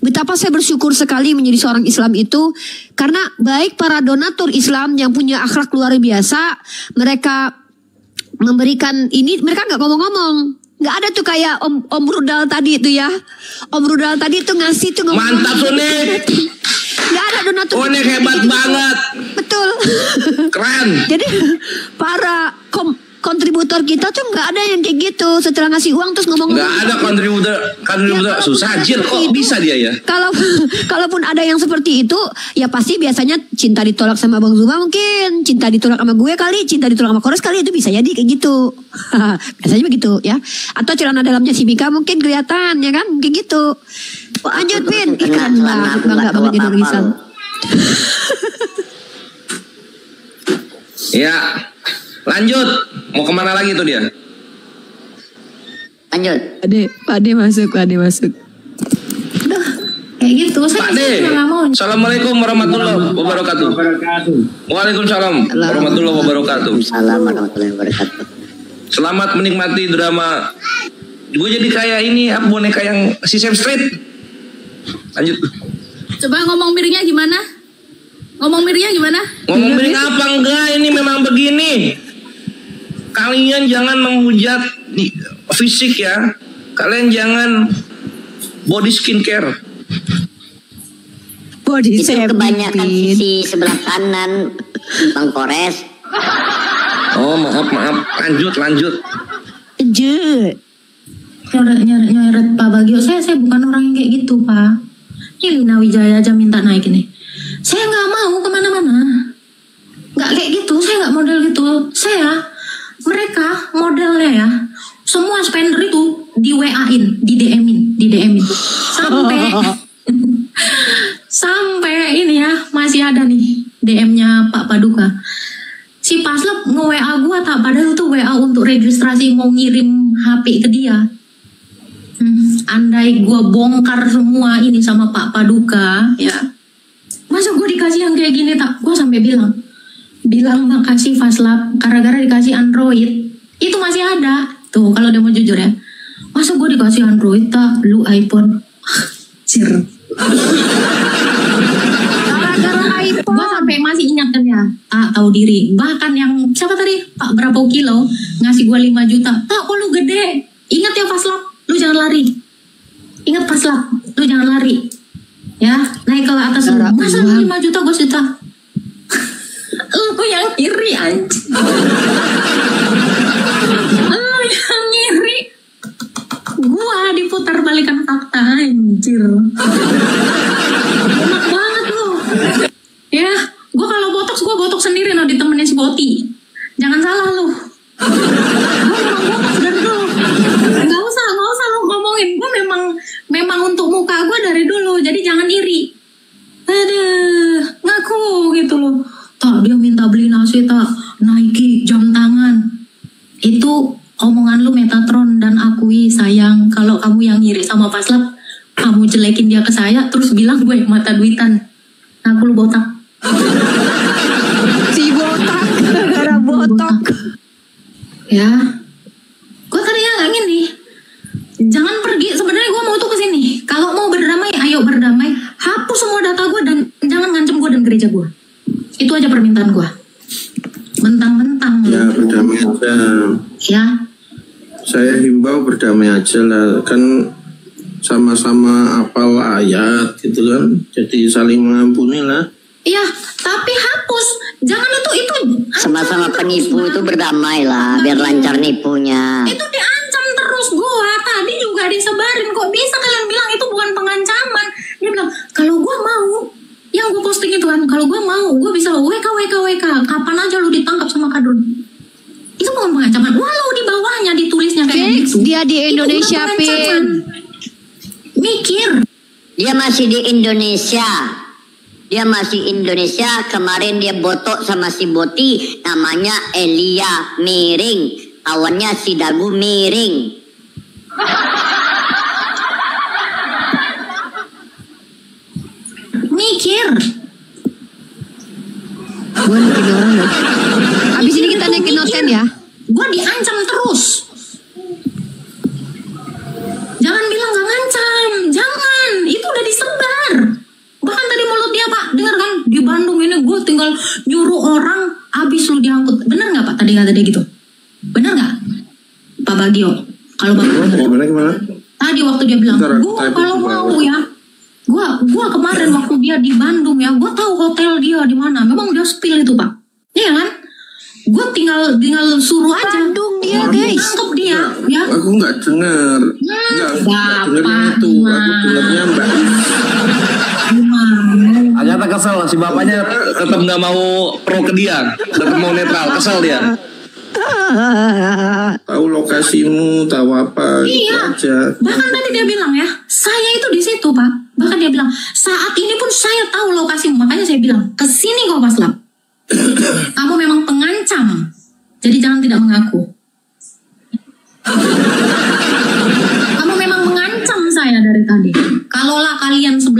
Betapa saya bersyukur sekali menjadi seorang Islam itu. Karena baik para donatur Islam yang punya akhlak luar biasa. Mereka memberikan ini, mereka nggak ngomong-ngomong, nggak ada tuh kayak Om Rudal tadi itu ya. Om Rudal tadi tuh ngasih tuh ngomong. Mantap tuh nih. Nggak ada donatur. Oh nih hebat banget. Betul. Keren. Jadi para kontributor kita tuh nggak ada yang kayak gitu. Setelah ngasih uang terus ngomong. Nggak ada kontributor ya, susah Jil kok bisa dia ya. Kalaupun ada yang seperti itu, ya pasti biasanya cinta ditolak sama Bang Zuma mungkin, cinta ditolak sama gue kali, cinta ditolak sama Kores kali, itu bisa jadi kayak gitu. Biasanya begitu ya. Atau celana dalamnya si Mika mungkin kelihatan ya kan, mungkin gitu. Lanjut Pin, ikan bangga banget jadi Rizal. Ya. Lanjut, mau kemana lagi tuh dia? Lanjut. Pak De masuk. Udah, kayak gitu. Pak De, Assalamualaikum warahmatullahi wabarakatuh. Waalaikumsalam warahmatullahi wabarakatuh. Assalamualaikum warahmatullahi wabarakatuh. Selamat menikmati drama. Gue jadi kayak ini, boneka yang Sesame Street. Lanjut. Coba ngomong miringnya gimana? Ngomong miring apa enggak? Ini memang begini. Kalian jangan menghujat fisik ya. Kalian jangan body skincare. Itu kebanyakan sisi sebelah kanan Bang Kores. Oh maaf. Lanjut. Nyoret Pak Bagio. Saya bukan orang yang kayak gitu Pak. Ini Lina Wijaya aja minta naik ini. Saya nggak mau kemana-mana. Nggak kayak gitu. Saya nggak model gitu. Mereka modelnya ya. Semua spender itu di WA-in, di DM-in. Sampai ini ya masih ada nih DM-nya Pak Paduka. Si Paslap nge-WA gua tak, padahal itu WA untuk registrasi mau ngirim HP ke dia. Andai gua bongkar semua ini sama Pak Paduka ya. Masa gue dikasih yang kayak gini tak? Gue sampai bilang makasih Faslab, gara-gara dikasih Android itu masih ada tuh. Kalau dia mau jujur ya, masa gue dikasih Android tak, lu iPhone. Cir. Gara-gara iPhone gue sampai masih ingat kan ya, tak tahu diri. Bahkan yang siapa tadi Pak berapa kilo ngasih gue 5 juta, tak kok lu gede. Ingat ya Faslab, lu jangan lari. Ingat Faslab, lu jangan lari. Ya, naik ke atas lu. Masa 5 juta gue juta. Lu yang iri anjing. Lu yang iri. Gua diputar balikan fakta anjir. Enak banget lu. Ya, gua kalau botox sendiri no ditemenin si Boti. Jangan salah lu. Gua memang botox dari dulu. Gak usah lu ngomongin. Gua memang untuk muka gua dari dulu. Jadi jangan iri. Aduh, ngaku gitu loh. Tak, dia minta beli nasi Vita, Nike, jam tangan. Itu omongan lu Metatron, dan akui sayang kalau kamu yang ngiri sama Paslap, kamu jelekin dia ke saya terus bilang gue mata duitan. Aku lu botak. Si botak, gara botak. Ya, gue tadinya nggak gini. Jangan pergi. Sebenarnya gue mau tuh ke sini. Kalau mau berdamai, ayo berdamai. Hapus semua data gue dan jangan ngancem gue dan gereja gue. Itu aja permintaan gue. Mentang-mentang. Ya berdamai aja. Ya. Saya himbau berdamai aja lah. Kan sama-sama apal ayat gitu kan. Jadi saling mengampuni lah. Iya, tapi hapus. Jangan itu Sama-sama penipu itu berdamai lah, biar lancar nipunya. itu diancam terus gua. Tadi juga disebarin. Kok bisa kalian bilang itu bukan pengancaman? Dia bilang, kalau gua mau, yang gua posting itu kan, kalau gua mau, gua bisa WK. Kapan aja lu ditangkap sama kadrun. Itu bukan pengancaman. Walau di bawahnya ditulisnya kayak gitu. Dia di Indonesia, Pin. Mikir. Dia masih di Indonesia. Kemarin dia botok sama si Boti, namanya Elia miring, kawannya si Dagu miring. Mikir. Gue naikin orang loh. Abis ini kita naikin noten ya. Gue diancam terus. Jangan bilang gak ngancam. Jangan. Itu udah disebar. Bahkan tadi mulut dia Pak, dengar kan? Di Bandung ini gue tinggal nyuruh orang, abis lu diangkut. Bener gak Pak tadi kata dia gitu? Bener gak? Pak Bagio. Kalau Bagio. Gimana? Tadi waktu dia bilang, gue kalau mau ya. Gue kemarin waktu dia di Bandung ya, gue tahu hotel dia di mana. Memang dia spill itu Pak. Iya kan? Gue tinggal suruh aja. Bandung dia guys. Tangkap dia ya. Aku nggak dengar. Nggak dengar itu. Aku dengarnya Mbak. Agatha kesel, si bapaknya tetap nggak mau pro ke dia, tetap mau netral, kesel dia. Tahu lokasimu, tahu apa gitu Iya. aja. Bahkan tadi dia bilang ya, saya itu di situ Pak. Bahkan dia bilang, saat ini pun saya tahu lokasimu. Makanya saya bilang, kesini kok Paslap. Kamu memang pengancam. Jadi jangan tidak mengaku. Kamu memang mengancam saya dari tadi. Kalaulah kalian 9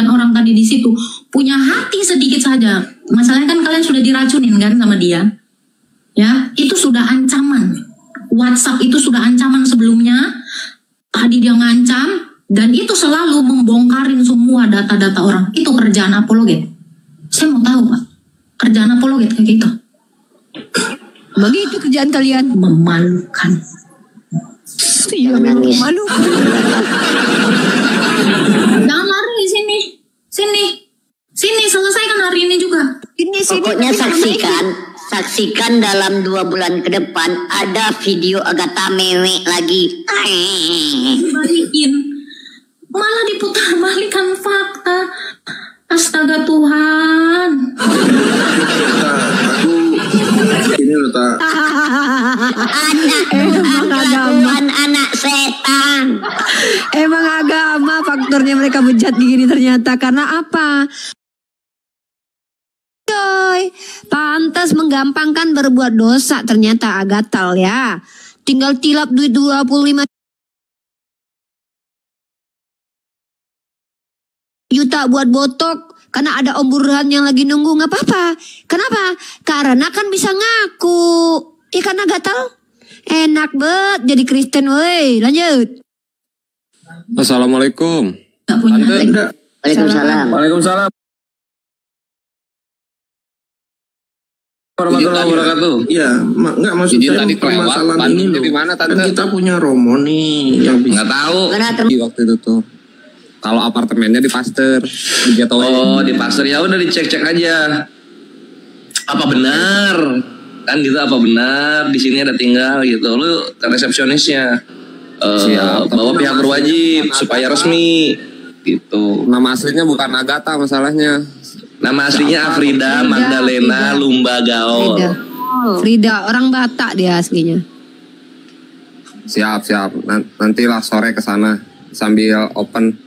orang tadi di situ punya hati sedikit saja. Masalahnya kan kalian sudah diracunin kan sama dia. Ya, itu sudah ancaman. WhatsApp itu sudah ancaman sebelumnya. Tadi dia ngancam dan itu selalu membongkarin semua data-data orang. Itu kerjaan apologet. Saya mau tahu Pak, kerjaan apologet kayak gitu. Begitu kerjaan kalian. Memalukan. Iya, Menangis. memalukan. Jangan lari di sini. Sini selesaikan hari ini juga. Pokoknya saksikan dalam 2 bulan ke depan ada video Agatha mewek lagi. Balikin. Malah diputar balikan fakta. Astaga Tuhan. Ini loh tak. Anak setan. Emang agama faktornya mereka bejat gini ternyata. Karena apa? Coy, pantas menggampangkan berbuat dosa ternyata Agatal ya. Tinggal tilap duit 25 juta buat botok. Karena ada Om Burhan yang lagi nunggu, nggak apa-apa. Kenapa? Karena kan bisa ngaku. Ikan Agatal enak banget jadi Kristen, woi. Lanjut. Assalamualaikum. Gak punya hati. Waalaikumsalam. Waalaikumsalam warahmatullahi wabarakatuh. Iya, nggak maksud Jadi saya tadi kelewat, permasalahan ini Bandung loh. di mana, Tante? Kan kita punya Romo nih yang bisa. Nggak tahu. Di waktu itu tuh. Kalau apartemennya di Pasteur, di Gateway. Oh, di pasar ya udah dicek-cek aja. Apa benar? Kan gitu, apa benar di sini ada tinggal gitu. Lu ke resepsionisnya. Siap. Bawa pihak berwajib supaya resmi gitu. Nama aslinya bukan Agatha masalahnya. Nama aslinya Afrida Magdalena Frida. Lumba Gaol. Frida, orang Batak dia aslinya. Siap. Nantilah sore ke sana sambil open.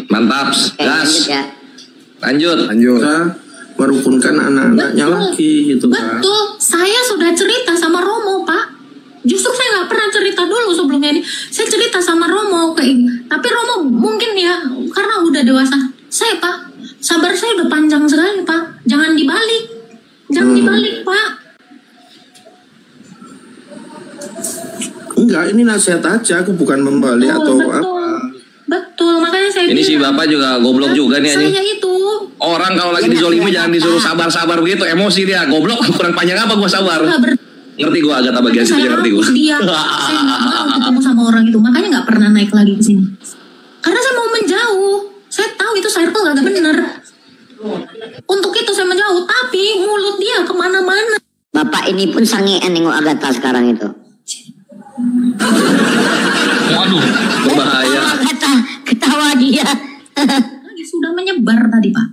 Mantap. Oke, Gas. lanjut ya. Lanjut. Lanjut. Kita merukunkan anak-anaknya lagi gitu kan. Betul, saya sudah cerita sama Romo, Pak. Justru saya nggak pernah cerita dulu sebelumnya ini. Saya cerita sama Romo tapi Romo mungkin ya karena udah dewasa. Saya, Pak, sabar saya udah panjang sekali, Pak. Jangan dibalik, Pak. Enggak, ini nasihat aja, aku bukan membalik atau apa. Betul, makanya saya Ini si bapak juga goblok juga nih anjing. Saya itu. Orang kalau lagi dizolimi jangan disuruh sabar-sabar begitu, emosi dia. Goblok, kurang panjang apa gua sabar. Ngerti gua agak bagian situ, ngerti gua. Dia, saya nggak mau ketemu sama orang itu, makanya nggak pernah naik lagi ke sini. Karena saya mau menjauh. Saya tahu itu circle gak bener. Untuk itu saya menjauh, tapi mulut dia kemana-mana. Bapak ini pun sangean nengok Agatha sekarang itu. Waduh, bahaya. Ketawa dia. Lagi sudah menyebar tadi, Pak.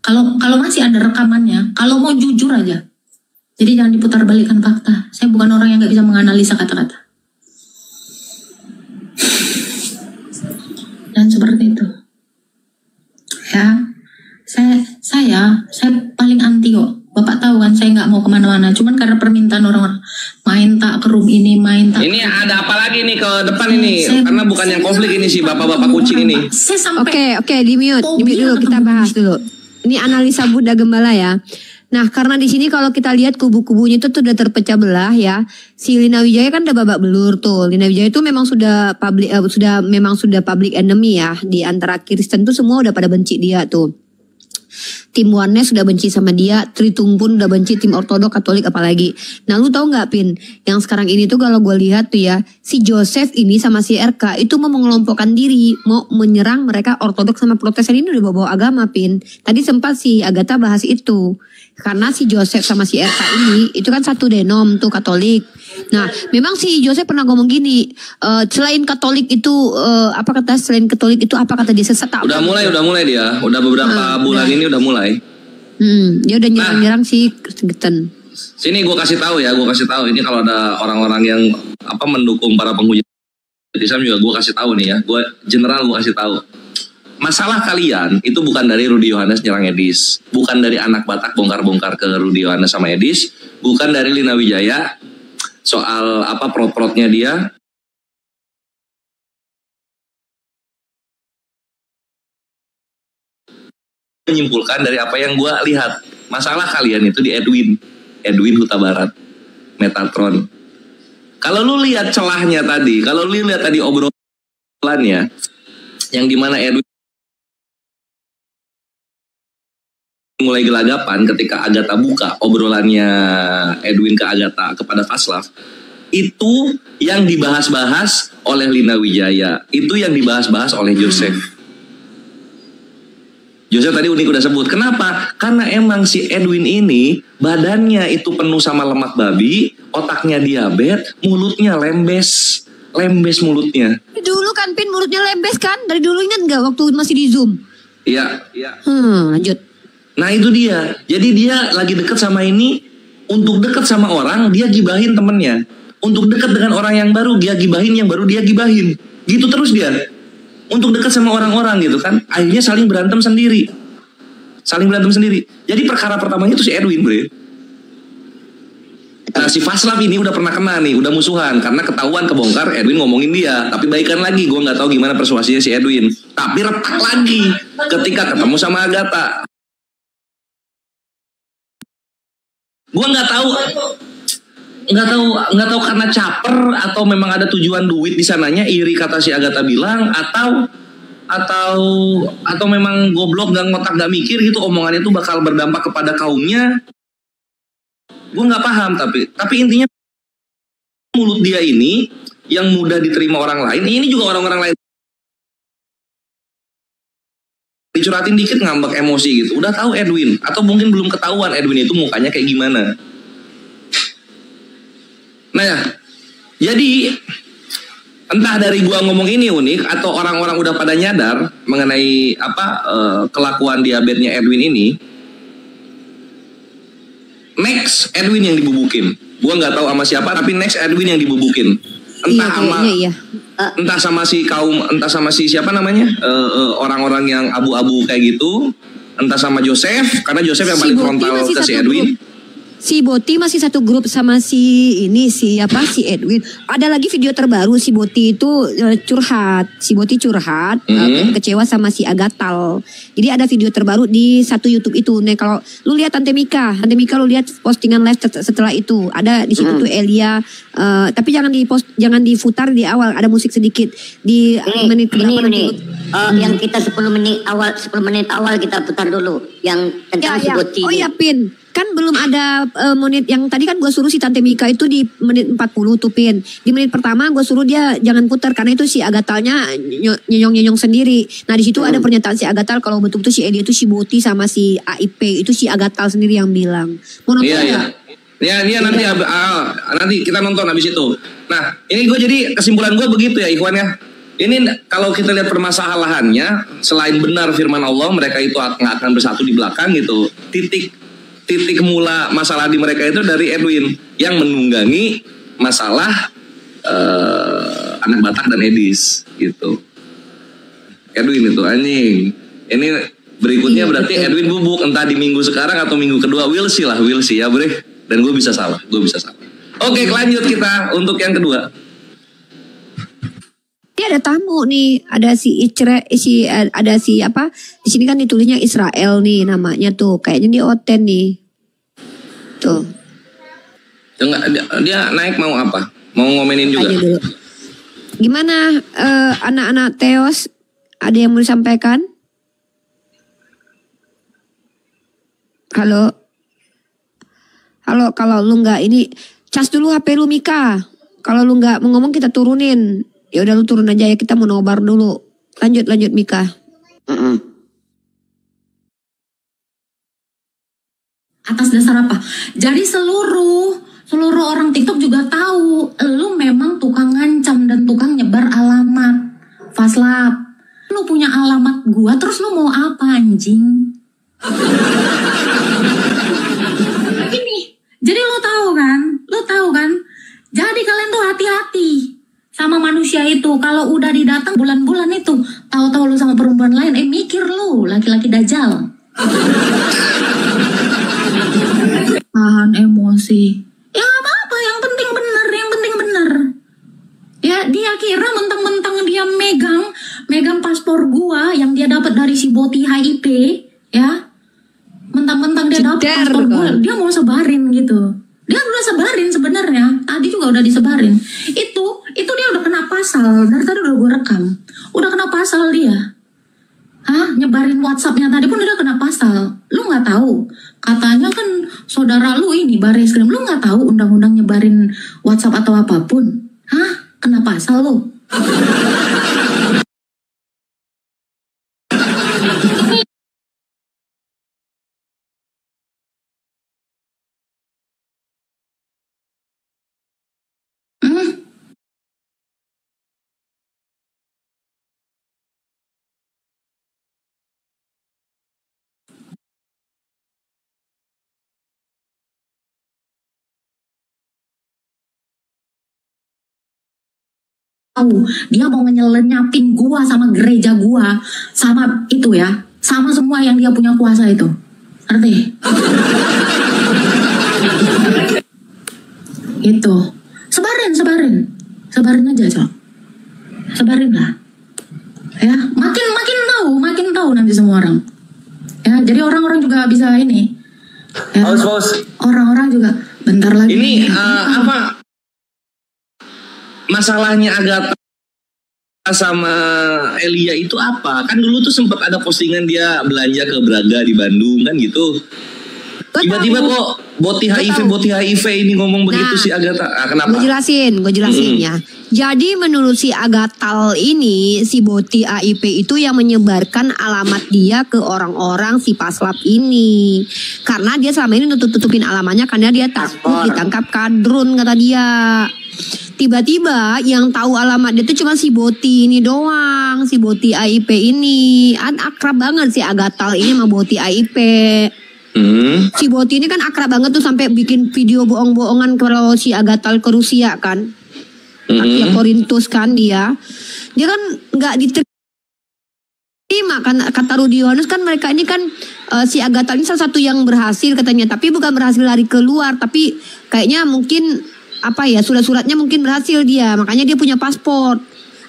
Kalau masih ada rekamannya, kalau mau jujur aja. Jadi jangan diputar balikan fakta. Saya bukan orang yang nggak bisa menganalisa kata-kata. Dan seperti itu. Ya, saya paling anti kok. Bapak tahu kan saya nggak mau kemana-mana. Cuman karena permintaan orang-orang main tak ke room ini, main tak. Ini ada apa lagi nih ke depan ini? Karena bukan yang konflik ini sih bapak-bapak kucing ini. Oke, di mute dulu, kita bahas dulu. Ini analisa Buddha Gembala ya. Nah, karena di sini kalau kita lihat kubu-kubunya itu tuh udah terpecah belah ya. Si Lina Wijaya kan udah babak belur tuh. Lina Wijaya itu memang sudah public enemy ya. Di antara Kristen tuh semua udah pada benci dia tuh. Tim Oneness sudah benci sama dia, Tritung pun udah benci, tim Ortodok, Katolik apalagi. Nah lu tahu nggak Pin, yang sekarang ini tuh kalau gue lihat tuh ya, si Joseph ini sama si RK itu mau mengelompokkan diri, mau menyerang mereka Ortodok sama Protestan ini udah bawa agama Pin. Tadi sempat si Agatha bahas itu, karena si Joseph sama si RK ini itu kan satu denom tuh Katolik. Nah memang si Joseph pernah ngomong gini, selain Katolik itu selain Katolik itu apa kata dia sesat? Udah mulai dia, udah beberapa bulan ini udah mulai. Dia udah nyerang-nyerang si Kristen. Sini gue kasih tahu ini kalau ada orang-orang yang mendukung para penghujat Islam juga gue kasih tahu nih ya, gue kasih tahu. Masalah kalian itu bukan dari Rudy Yohanes nyerang Edis, bukan dari anak Batak bongkar-bongkar ke Rudy Yohanes sama Edis, bukan dari Lina Wijaya soal prot-protnya dia. Menyimpulkan dari apa yang gue lihat, masalah kalian itu di Edwin Huta Barat, Metatron. Kalau lu lihat celahnya tadi, kalau lu lihat tadi obrolannya, yang dimana Edwin mulai gelagapan ketika Agatha buka obrolannya Edwin ke Agatha kepada Vaslav, itu yang dibahas-bahas oleh Lina Wijaya, itu yang dibahas-bahas oleh Joseph. Joseph tadi unik udah sebut. Kenapa? Karena emang si Edwin ini badannya itu penuh sama lemak babi, otaknya diabetes, mulutnya lembes mulutnya. Dulu kan Pin mulutnya lembes kan? Dari dulu ingat nggak waktu masih di Zoom? Iya. Lanjut. Nah itu dia. Jadi dia lagi deket sama ini, untuk deket sama orang dia gibahin temennya. Untuk deket dengan orang yang baru dia gibahin yang baru dia gibahin. Gitu terus dia. Untuk dekat sama orang-orang gitu kan, akhirnya saling berantem sendiri. Jadi perkara pertamanya itu si Edwin, bre. Nah si Vaslav ini udah pernah kena nih, udah musuhan karena ketahuan kebongkar Edwin ngomongin dia. Tapi baikan lagi, gue nggak tahu gimana persuasinya si Edwin. Tapi retak lagi ketika ketemu sama Agatha. Gue nggak tahu karena caper atau memang ada tujuan duit di sananya, iri kata si Agatha bilang, atau memang goblok gak ngotak gak mikir gitu, omongannya itu bakal berdampak kepada kaumnya. Gue nggak paham tapi intinya mulut dia ini yang mudah diterima orang lain, ini juga orang-orang lain dicuratin dikit ngambek emosi gitu. Udah tahu Edwin, atau mungkin belum ketahuan Edwin itu mukanya kayak gimana. Nah, jadi entah dari gua ngomong ini unik atau orang-orang udah pada nyadar mengenai kelakuan diabetesnya Edwin ini. Next Edwin yang dibubukin. Gua nggak tahu sama siapa, tapi next Edwin yang dibubukin. Entah sama si siapa namanya, orang-orang yang abu-abu kayak gitu, entah sama Joseph, karena Joseph yang paling frontal ke si Edwin. Si Boti masih satu grup sama si Edwin. Ada lagi video terbaru si Boti itu curhat. Si Boti curhat kecewa sama si Agatal. Jadi ada video terbaru di satu YouTube itu. Nih kalau lu lihat Tante Mika lu lihat postingan live setelah itu. Ada di situ tuh Elia tapi jangan diputar di awal, ada musik sedikit di menit berapa ini. Yang kita 10 menit awal kita putar dulu yang tentang si Boti. Oh iya Pin, kan belum ada menit yang tadi kan gue suruh si Tante Mika itu di menit 40 tuh Pin. Di menit pertama gue suruh dia jangan putar karena itu si Agatalnya nyonyong sendiri. Nah di situ ada pernyataan si Agatal kalau betul-betul si Elia itu si Boti sama si AIP itu si Agatal sendiri yang bilang. Mau nonton Iya nanti kita nonton habis itu. Nah ini gue jadi kesimpulan gue begitu ya Ikhwan ya. Ini kalau kita lihat permasalahannya, selain benar firman Allah mereka itu nggak akan bersatu di belakang gitu. Titik mula masalah di mereka itu dari Edwin yang menunggangi masalah anak Batak dan Edis gitu. Edwin itu anjing. Ini berikutnya berarti Edwin bubuk entah di minggu sekarang atau minggu kedua. We'll see ya bre. Dan gue bisa salah. Oke, lanjut kita untuk yang kedua. Ini ada tamu nih, ada si apa? Di sini kan ditulisnya Israel nih namanya tuh, kayaknya dia Oten nih. Tuh. Dia naik mau apa? Mau ngomenin juga. Aja dulu. Gimana anak-anak Theos? Ada yang mau disampaikan? Halo, kalau lu nggak ini, cas dulu HP lu Mika. Kalau lu nggak mau ngomong kita turunin. Ya udah lu turun aja ya, kita mau nobar dulu. Lanjut Mika. Atas dasar apa? Jadi seluruh orang TikTok juga tahu lu memang tukang ngancam dan tukang nyebar alamat Faslab. Lu punya alamat gua terus lu mau apa anjing? Ini. Jadi lu tahu kan? Jadi kalian tuh hati-hati sama manusia itu. Kalau udah didatang bulan-bulan itu, tahu-tahu lu sama perempuan lain, mikir lu laki-laki dajal. Tahan emosi. Ya gak apa-apa, yang penting bener. Ya dia kira mentang-mentang dia megang paspor gua yang dia dapat dari si Boti HIP, ya. Mentang-mentang dia dapat paspor gua, dia mau sebarin gitu. Dia udah sebarin sebenarnya, tadi juga udah disebarin. Itu dia udah kena pasal, dari tadi udah gue rekam. Udah kena pasal dia. Nyebarin WhatsApp-nya tadi pun udah kena pasal. Lu nggak tahu? Katanya kan saudara lu ini Bareskrim, lu nggak tahu undang-undang nyebarin WhatsApp atau apapun? Kena pasal lu. Dia mau nyelenyapin gua sama gereja gua, sama itu ya, sama semua yang dia punya kuasa itu, ngerti? Itu sebarin aja Cok, sebarin lah, ya makin tahu nanti semua orang, ya jadi orang-orang juga bisa ini, ya. Orang-orang juga bentar lagi. Ini apa? Masalahnya Agatha sama Elia itu apa? Kan dulu tuh sempat ada postingan dia belanja ke Braga di Bandung kan gitu. Tiba-tiba kok Boti HIV ini ngomong begitu si Agatha. Kenapa? Gue jelasin ya. Jadi menurut si Agatal ini, si Boti AIP itu yang menyebarkan alamat dia ke orang-orang si Paslap ini. Karena dia selama ini nutup-tutupin alamatnya karena dia takut ditangkap kadrun kata dia. Tiba-tiba yang tahu alamat dia tuh cuma si Boti ini doang, si Boti AIP ini. Akrab banget si Agatal ini sama Boti AIP. Si Boti ini kan akrab banget tuh sampai bikin video bohong-bohongan kalau si Agatal ke Rusia kan. Akhirnya Korintus kan dia kan nggak diterima kan kata Rudi Yohannes kan mereka ini kan si Agatha ini salah satu yang berhasil katanya, tapi bukan berhasil lari keluar, tapi kayaknya mungkin apa ya, surat-suratnya mungkin berhasil dia, makanya dia punya paspor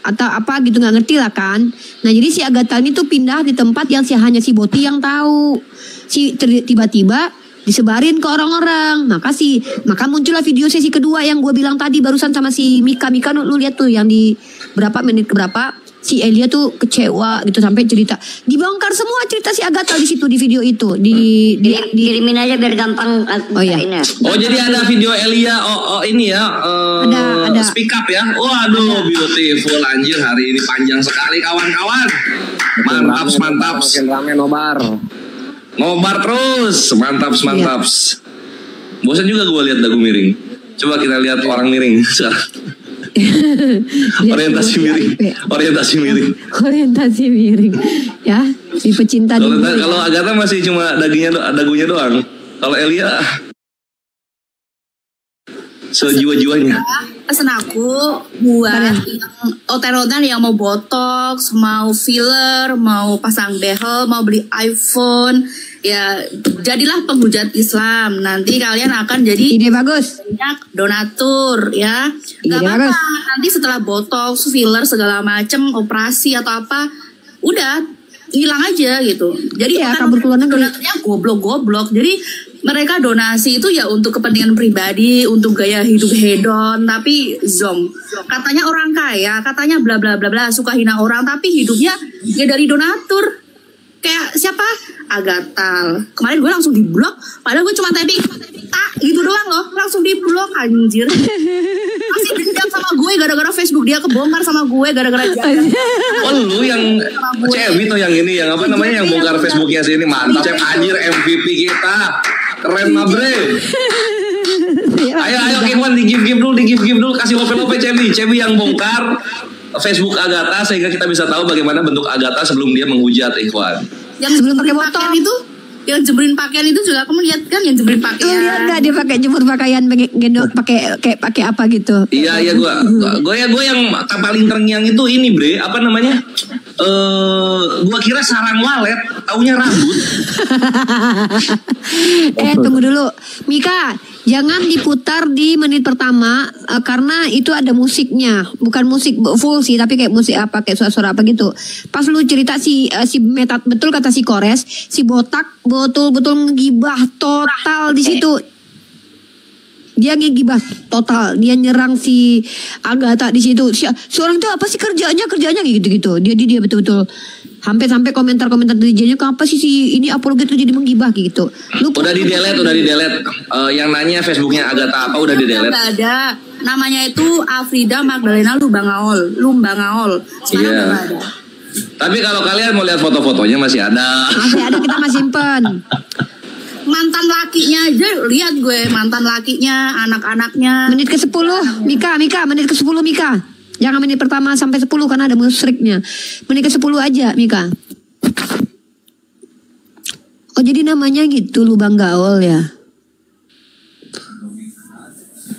atau apa gitu, nggak ngerti lah kan. Nah jadi si Agatha ini tuh pindah di tempat yang hanya si Boti yang tahu. Tiba-tiba disebarin ke orang-orang, maka muncullah video sesi kedua yang gue bilang tadi barusan sama si Mika. Lu lihat tuh yang di berapa menit ke berapa si Elia tuh kecewa gitu sampai cerita, dibongkar semua cerita si Agatha di situ, di video itu dirimin aja biar gampang. Jadi ada video Elia ini ya, ada speak up ya. Waduh, beautiful anjir, hari ini panjang sekali kawan-kawan. Mantap. Makin rame Nobar terus, mantap. Bosan juga gue lihat dagu miring. Coba kita lihat orang miring sekarang. Orientasi miring ya, si pecinta. Kalau Agatha masih cuma dagunya doang. Kalau Elia sejiwa-jiwanya. Pesan aku buat yang oten-oten yang mau botox, mau filler, mau pasang behel, mau beli iPhone, ya jadilah penghujat Islam. Nanti kalian akan jadi ide bagus, banyak donatur ya. Gak apa-apa, nanti setelah botox, filler segala macem, operasi atau apa, udah hilang aja gitu. Jadi ya, kabur ke luar negeri. Donaturnya goblok. Jadi mereka donasi itu ya untuk kepentingan pribadi, untuk gaya hidup hedon, tapi zong. Katanya orang kaya, katanya bla bla bla bla, suka hina orang, tapi hidupnya ya dari donatur. Kayak siapa? Agatha. Kemarin gue langsung di-blok, padahal gue cuma typing gitu doang loh, langsung di-blok anjir. Masih dendam sama gue gara-gara Facebook dia kebongkar sama gue gara-gara jalan. Lu yang Cewi tuh yang ini, yang apa namanya, yang bongkar Facebooknya sini, mantap. Cep anjir, MVP kita. Keren bre. Ayo Ikhwan di give dulu, kasih lope Cewi yang bongkar Facebook Agatha sehingga kita bisa tahu bagaimana bentuk Agatha sebelum dia menghujat Ikhwan. Yang sebelum pakai pakaian itu, yang jemburin pakaian itu juga kamu lihat kan, yang jemburin pakaian. Lihat nggak dia pakai jemur pakaian, pakai apa gitu? Iya gue yang paling terngiang itu ini bre, apa namanya? Gua kira sarang walet, taunya rambut. Tunggu dulu, Mika, jangan diputar di menit pertama karena itu ada musiknya, bukan musik full sih, tapi kayak musik apa, kayak suara-suara apa gitu. Pas lu cerita si Metat, betul kata si Kores, si Botak betul-betul ngegibah total di situ. Dia ngegibah total, dia nyerang si Agatha di situ. Si orang itu apa sih kerjanya gitu-gitu. Dia betul-betul sampai komentar-komentar DJ-nya, kenapa sih si ini apologet itu jadi menggibah gitu. Udah di delete. Yang nanya Facebooknya Agatha apa udah di delete. Enggak ada. Namanya itu Afrida Magdalena Lumbangaol. Sekarang udah ada. Tapi kalau kalian mau lihat foto-fotonya masih ada. Masih ada, kita masih simpen. Mantan lakinya aja lihat gue, mantan lakinya, anak-anaknya. Menit ke 10 Mika, menit ke 10 Mika. Jangan menit pertama sampai 10 karena ada musyiknya. Menit ke 10 aja Mika. Oh jadi namanya gitu, lubang gaul ya.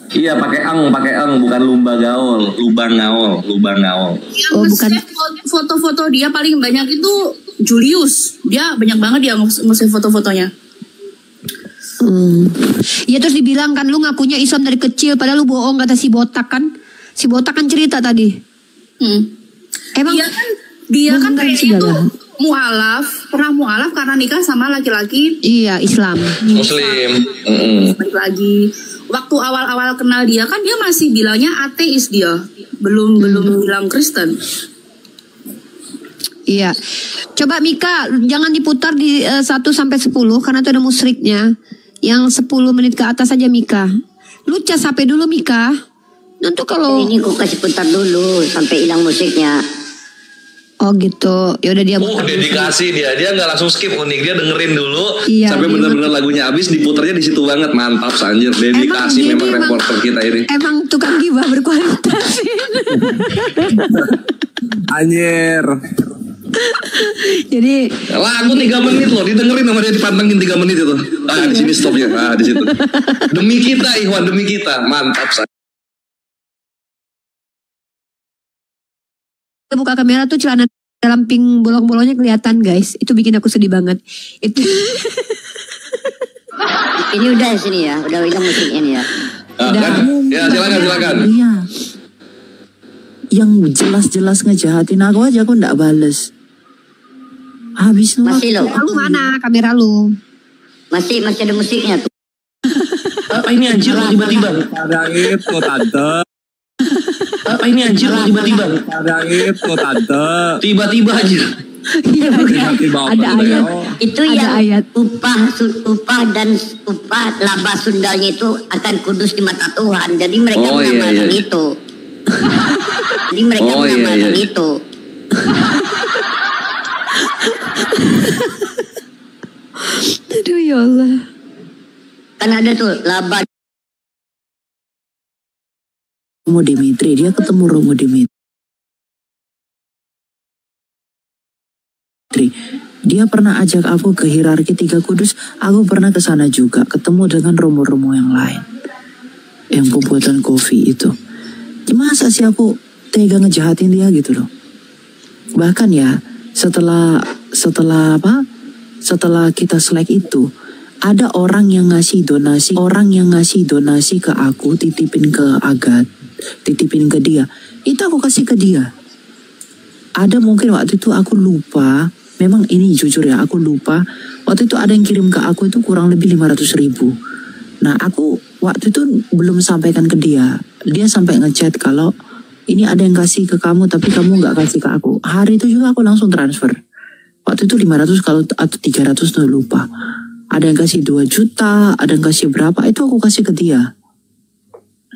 Iya pakai eng bukan lubang gaul. Yang bukan. Foto-foto dia paling banyak itu Julius. Dia banyak banget dia nge-save foto-fotonya. Ya terus dibilang kan lu ngakunya Islam dari kecil, padahal lu bohong kata si Botak kan. Si Botak kan cerita tadi. Emang dia kan kayaknya tuh pernah mualaf karena nikah sama laki-laki. Iya, Islam. Muslim. Balik lagi. Waktu awal-awal kenal dia kan dia masih bilangnya ateis dia. Belum bilang Kristen. Iya. Coba Mika, jangan diputar di 1 sampai 10 karena itu ada musyriknya. Yang 10 menit ke atas aja Mika. Lu cas HP dulu Mika. Nanti kalau ini gue kasih putar dulu sampai hilang musiknya. Oh gitu. Ya udah dia dedikasi dia nggak langsung skip, unik dia dengerin dulu iya, sampai benar-benar lagunya habis, diputarnya di situ banget. Mantap anjir, dedikasi memang reporter kita ini. Emang tukang gibah berkualitas. Anjir. Jadi lagu 3 menit loh, didengerin sama dia, dipantengin 3 menit itu. Di sini stopnya. Di situ. Demi kita Ikhwan, demi kita. Mantap. Buka kamera tuh celana dalam pink bolong-bolongnya kelihatan guys. Itu bikin aku sedih banget. Itu. Ini udah sini ya, udah hilang musiknya nih ya. Kan? Ya silakan. Iya. Yang jelas-jelas ngejahatin aku aja aku nggak bales. Habis lu. Masih lo. Lu mana kamera lu? Masih ada musiknya tuh. Apa ini anjir tiba-tiba? Ada itu tante. Apa ini anjir tiba-tiba? Ada itu tante. Tiba-tiba anjir. Iya, ada ayat. Itu ada yang ayat. upah dan laba sundalnya itu akan kudus di mata Tuhan. Jadi mereka mengamalkan itu. Jadi mereka mengamalkan itu. Aduh ya Allah. Kan ada tuh laba. Romo Dimitri, dia ketemu Romo Dimitri. Dia pernah ajak aku ke hierarki 3 kudus. Aku pernah ke sana juga, ketemu dengan romo-romo yang lain. Yang pembuatan kopi itu. Masa sih aku tega ngejahatin dia gitu loh. Bahkan ya, setelah kita selek itu, ada orang yang ngasih donasi ke aku, titipin ke Agat, titipin ke dia. Itu aku kasih ke dia. Ada mungkin waktu itu aku lupa, memang ini jujur ya, aku lupa. Waktu itu ada yang kirim ke aku itu kurang lebih 500.000. Nah aku waktu itu belum sampaikan ke dia. Dia sampai ngechat kalau ini ada yang kasih ke kamu tapi kamu nggak kasih ke aku. Hari itu juga aku langsung transfer. Waktu itu 500 kalau atau 300 tuh lupa. Ada yang kasih 2 juta, ada yang kasih berapa, itu aku kasih ke dia.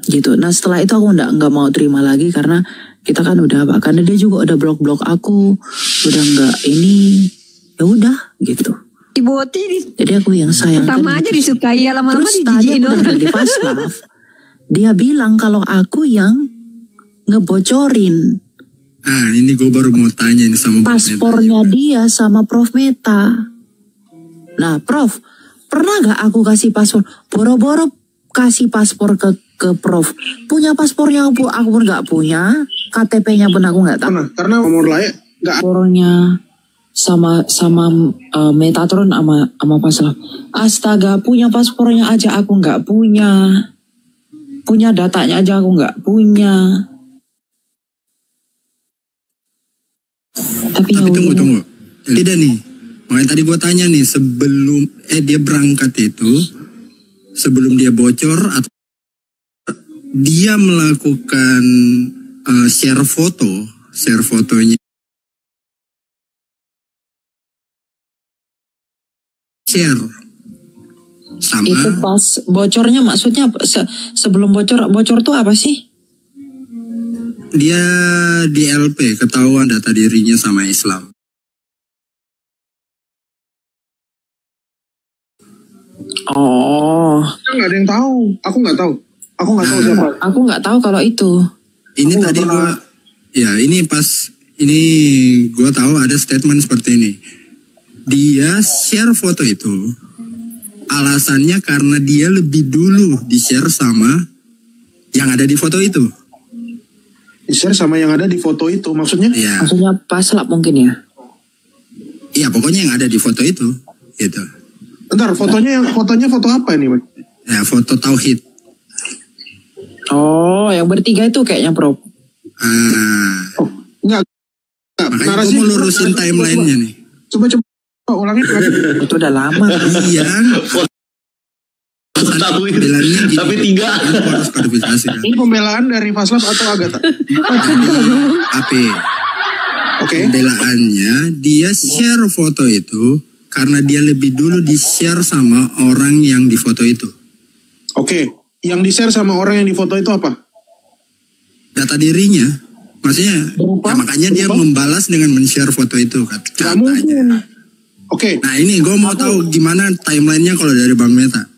Gitu. Nah setelah itu aku nggak mau terima lagi karena kita kan udah apa? Karena dia juga udah blok aku, udah nggak ini, ya udah gitu. Ibu Oti. Jadi aku yang sayang. Pertama aja disukai, ya lama-lama dijijiin orang. Di Paslaf, dia bilang kalau aku yang ngebocorin. Ah, ini gue baru mau tanya ini sama paspornya dia sama Prof Meta. Nah, Prof, pernah gak aku kasih paspor? Boro-boro kasih paspor ke Prof. Punya paspornya aku pun gak punya. KTP-nya pun aku gak tahu. Karena nomor layak gak. Paspornya sama Metatron sama Paslaf. Astaga, punya paspornya aja aku gak punya. Punya datanya aja aku gak punya. Tapi tunggu. Tidak nih. Makanya tadi gue tanya nih, sebelum dia berangkat itu, sebelum dia bocor atau dia melakukan share fotonya, share sama. Itu pas bocornya maksudnya sebelum bocor tuh apa sih? Dia di LP ketahuan data dirinya sama Islam. Oh. Nggak ada yang tahu. Aku nggak tahu siapa. Aku nggak tahu kalau itu. Ini aku tadi gua, ya ini gue tahu ada statement seperti ini. Dia share foto itu, alasannya karena dia lebih dulu di share sama yang ada di foto itu. Di-share sama yang ada di foto itu maksudnya? Ya. Maksudnya Paslap mungkin ya? Iya pokoknya yang ada di foto itu gitu. Bentar fotonya foto apa ini? Ya foto tauhid. Oh yang bertiga itu kayaknya Prof. Enggak. Makanya gue mau lurusin timelinenya nih. Coba ulangin lagi. Itu udah lama. Iya. Pembelaannya tapi 3 harus klarifikasi kan. Ini pembelaan dari Paslaf atau Agatha? AP. Oke. Pembelaannya dia share foto itu karena dia lebih dulu di share sama orang yang di foto itu. Oke. Yang di share sama orang yang di foto itu apa? Data dirinya. Maksudnya ya makanya dia membalas dengan men-share foto itu kan. Gak mungkin. Oke. Nah ini gue mau tahu gimana timelinenya kalau dari Bang Meta.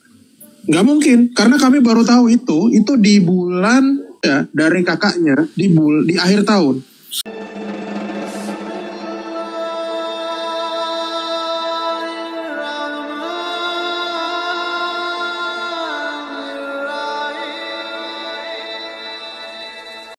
Nggak mungkin, karena kami baru tahu itu di bulan ya dari kakaknya di akhir tahun.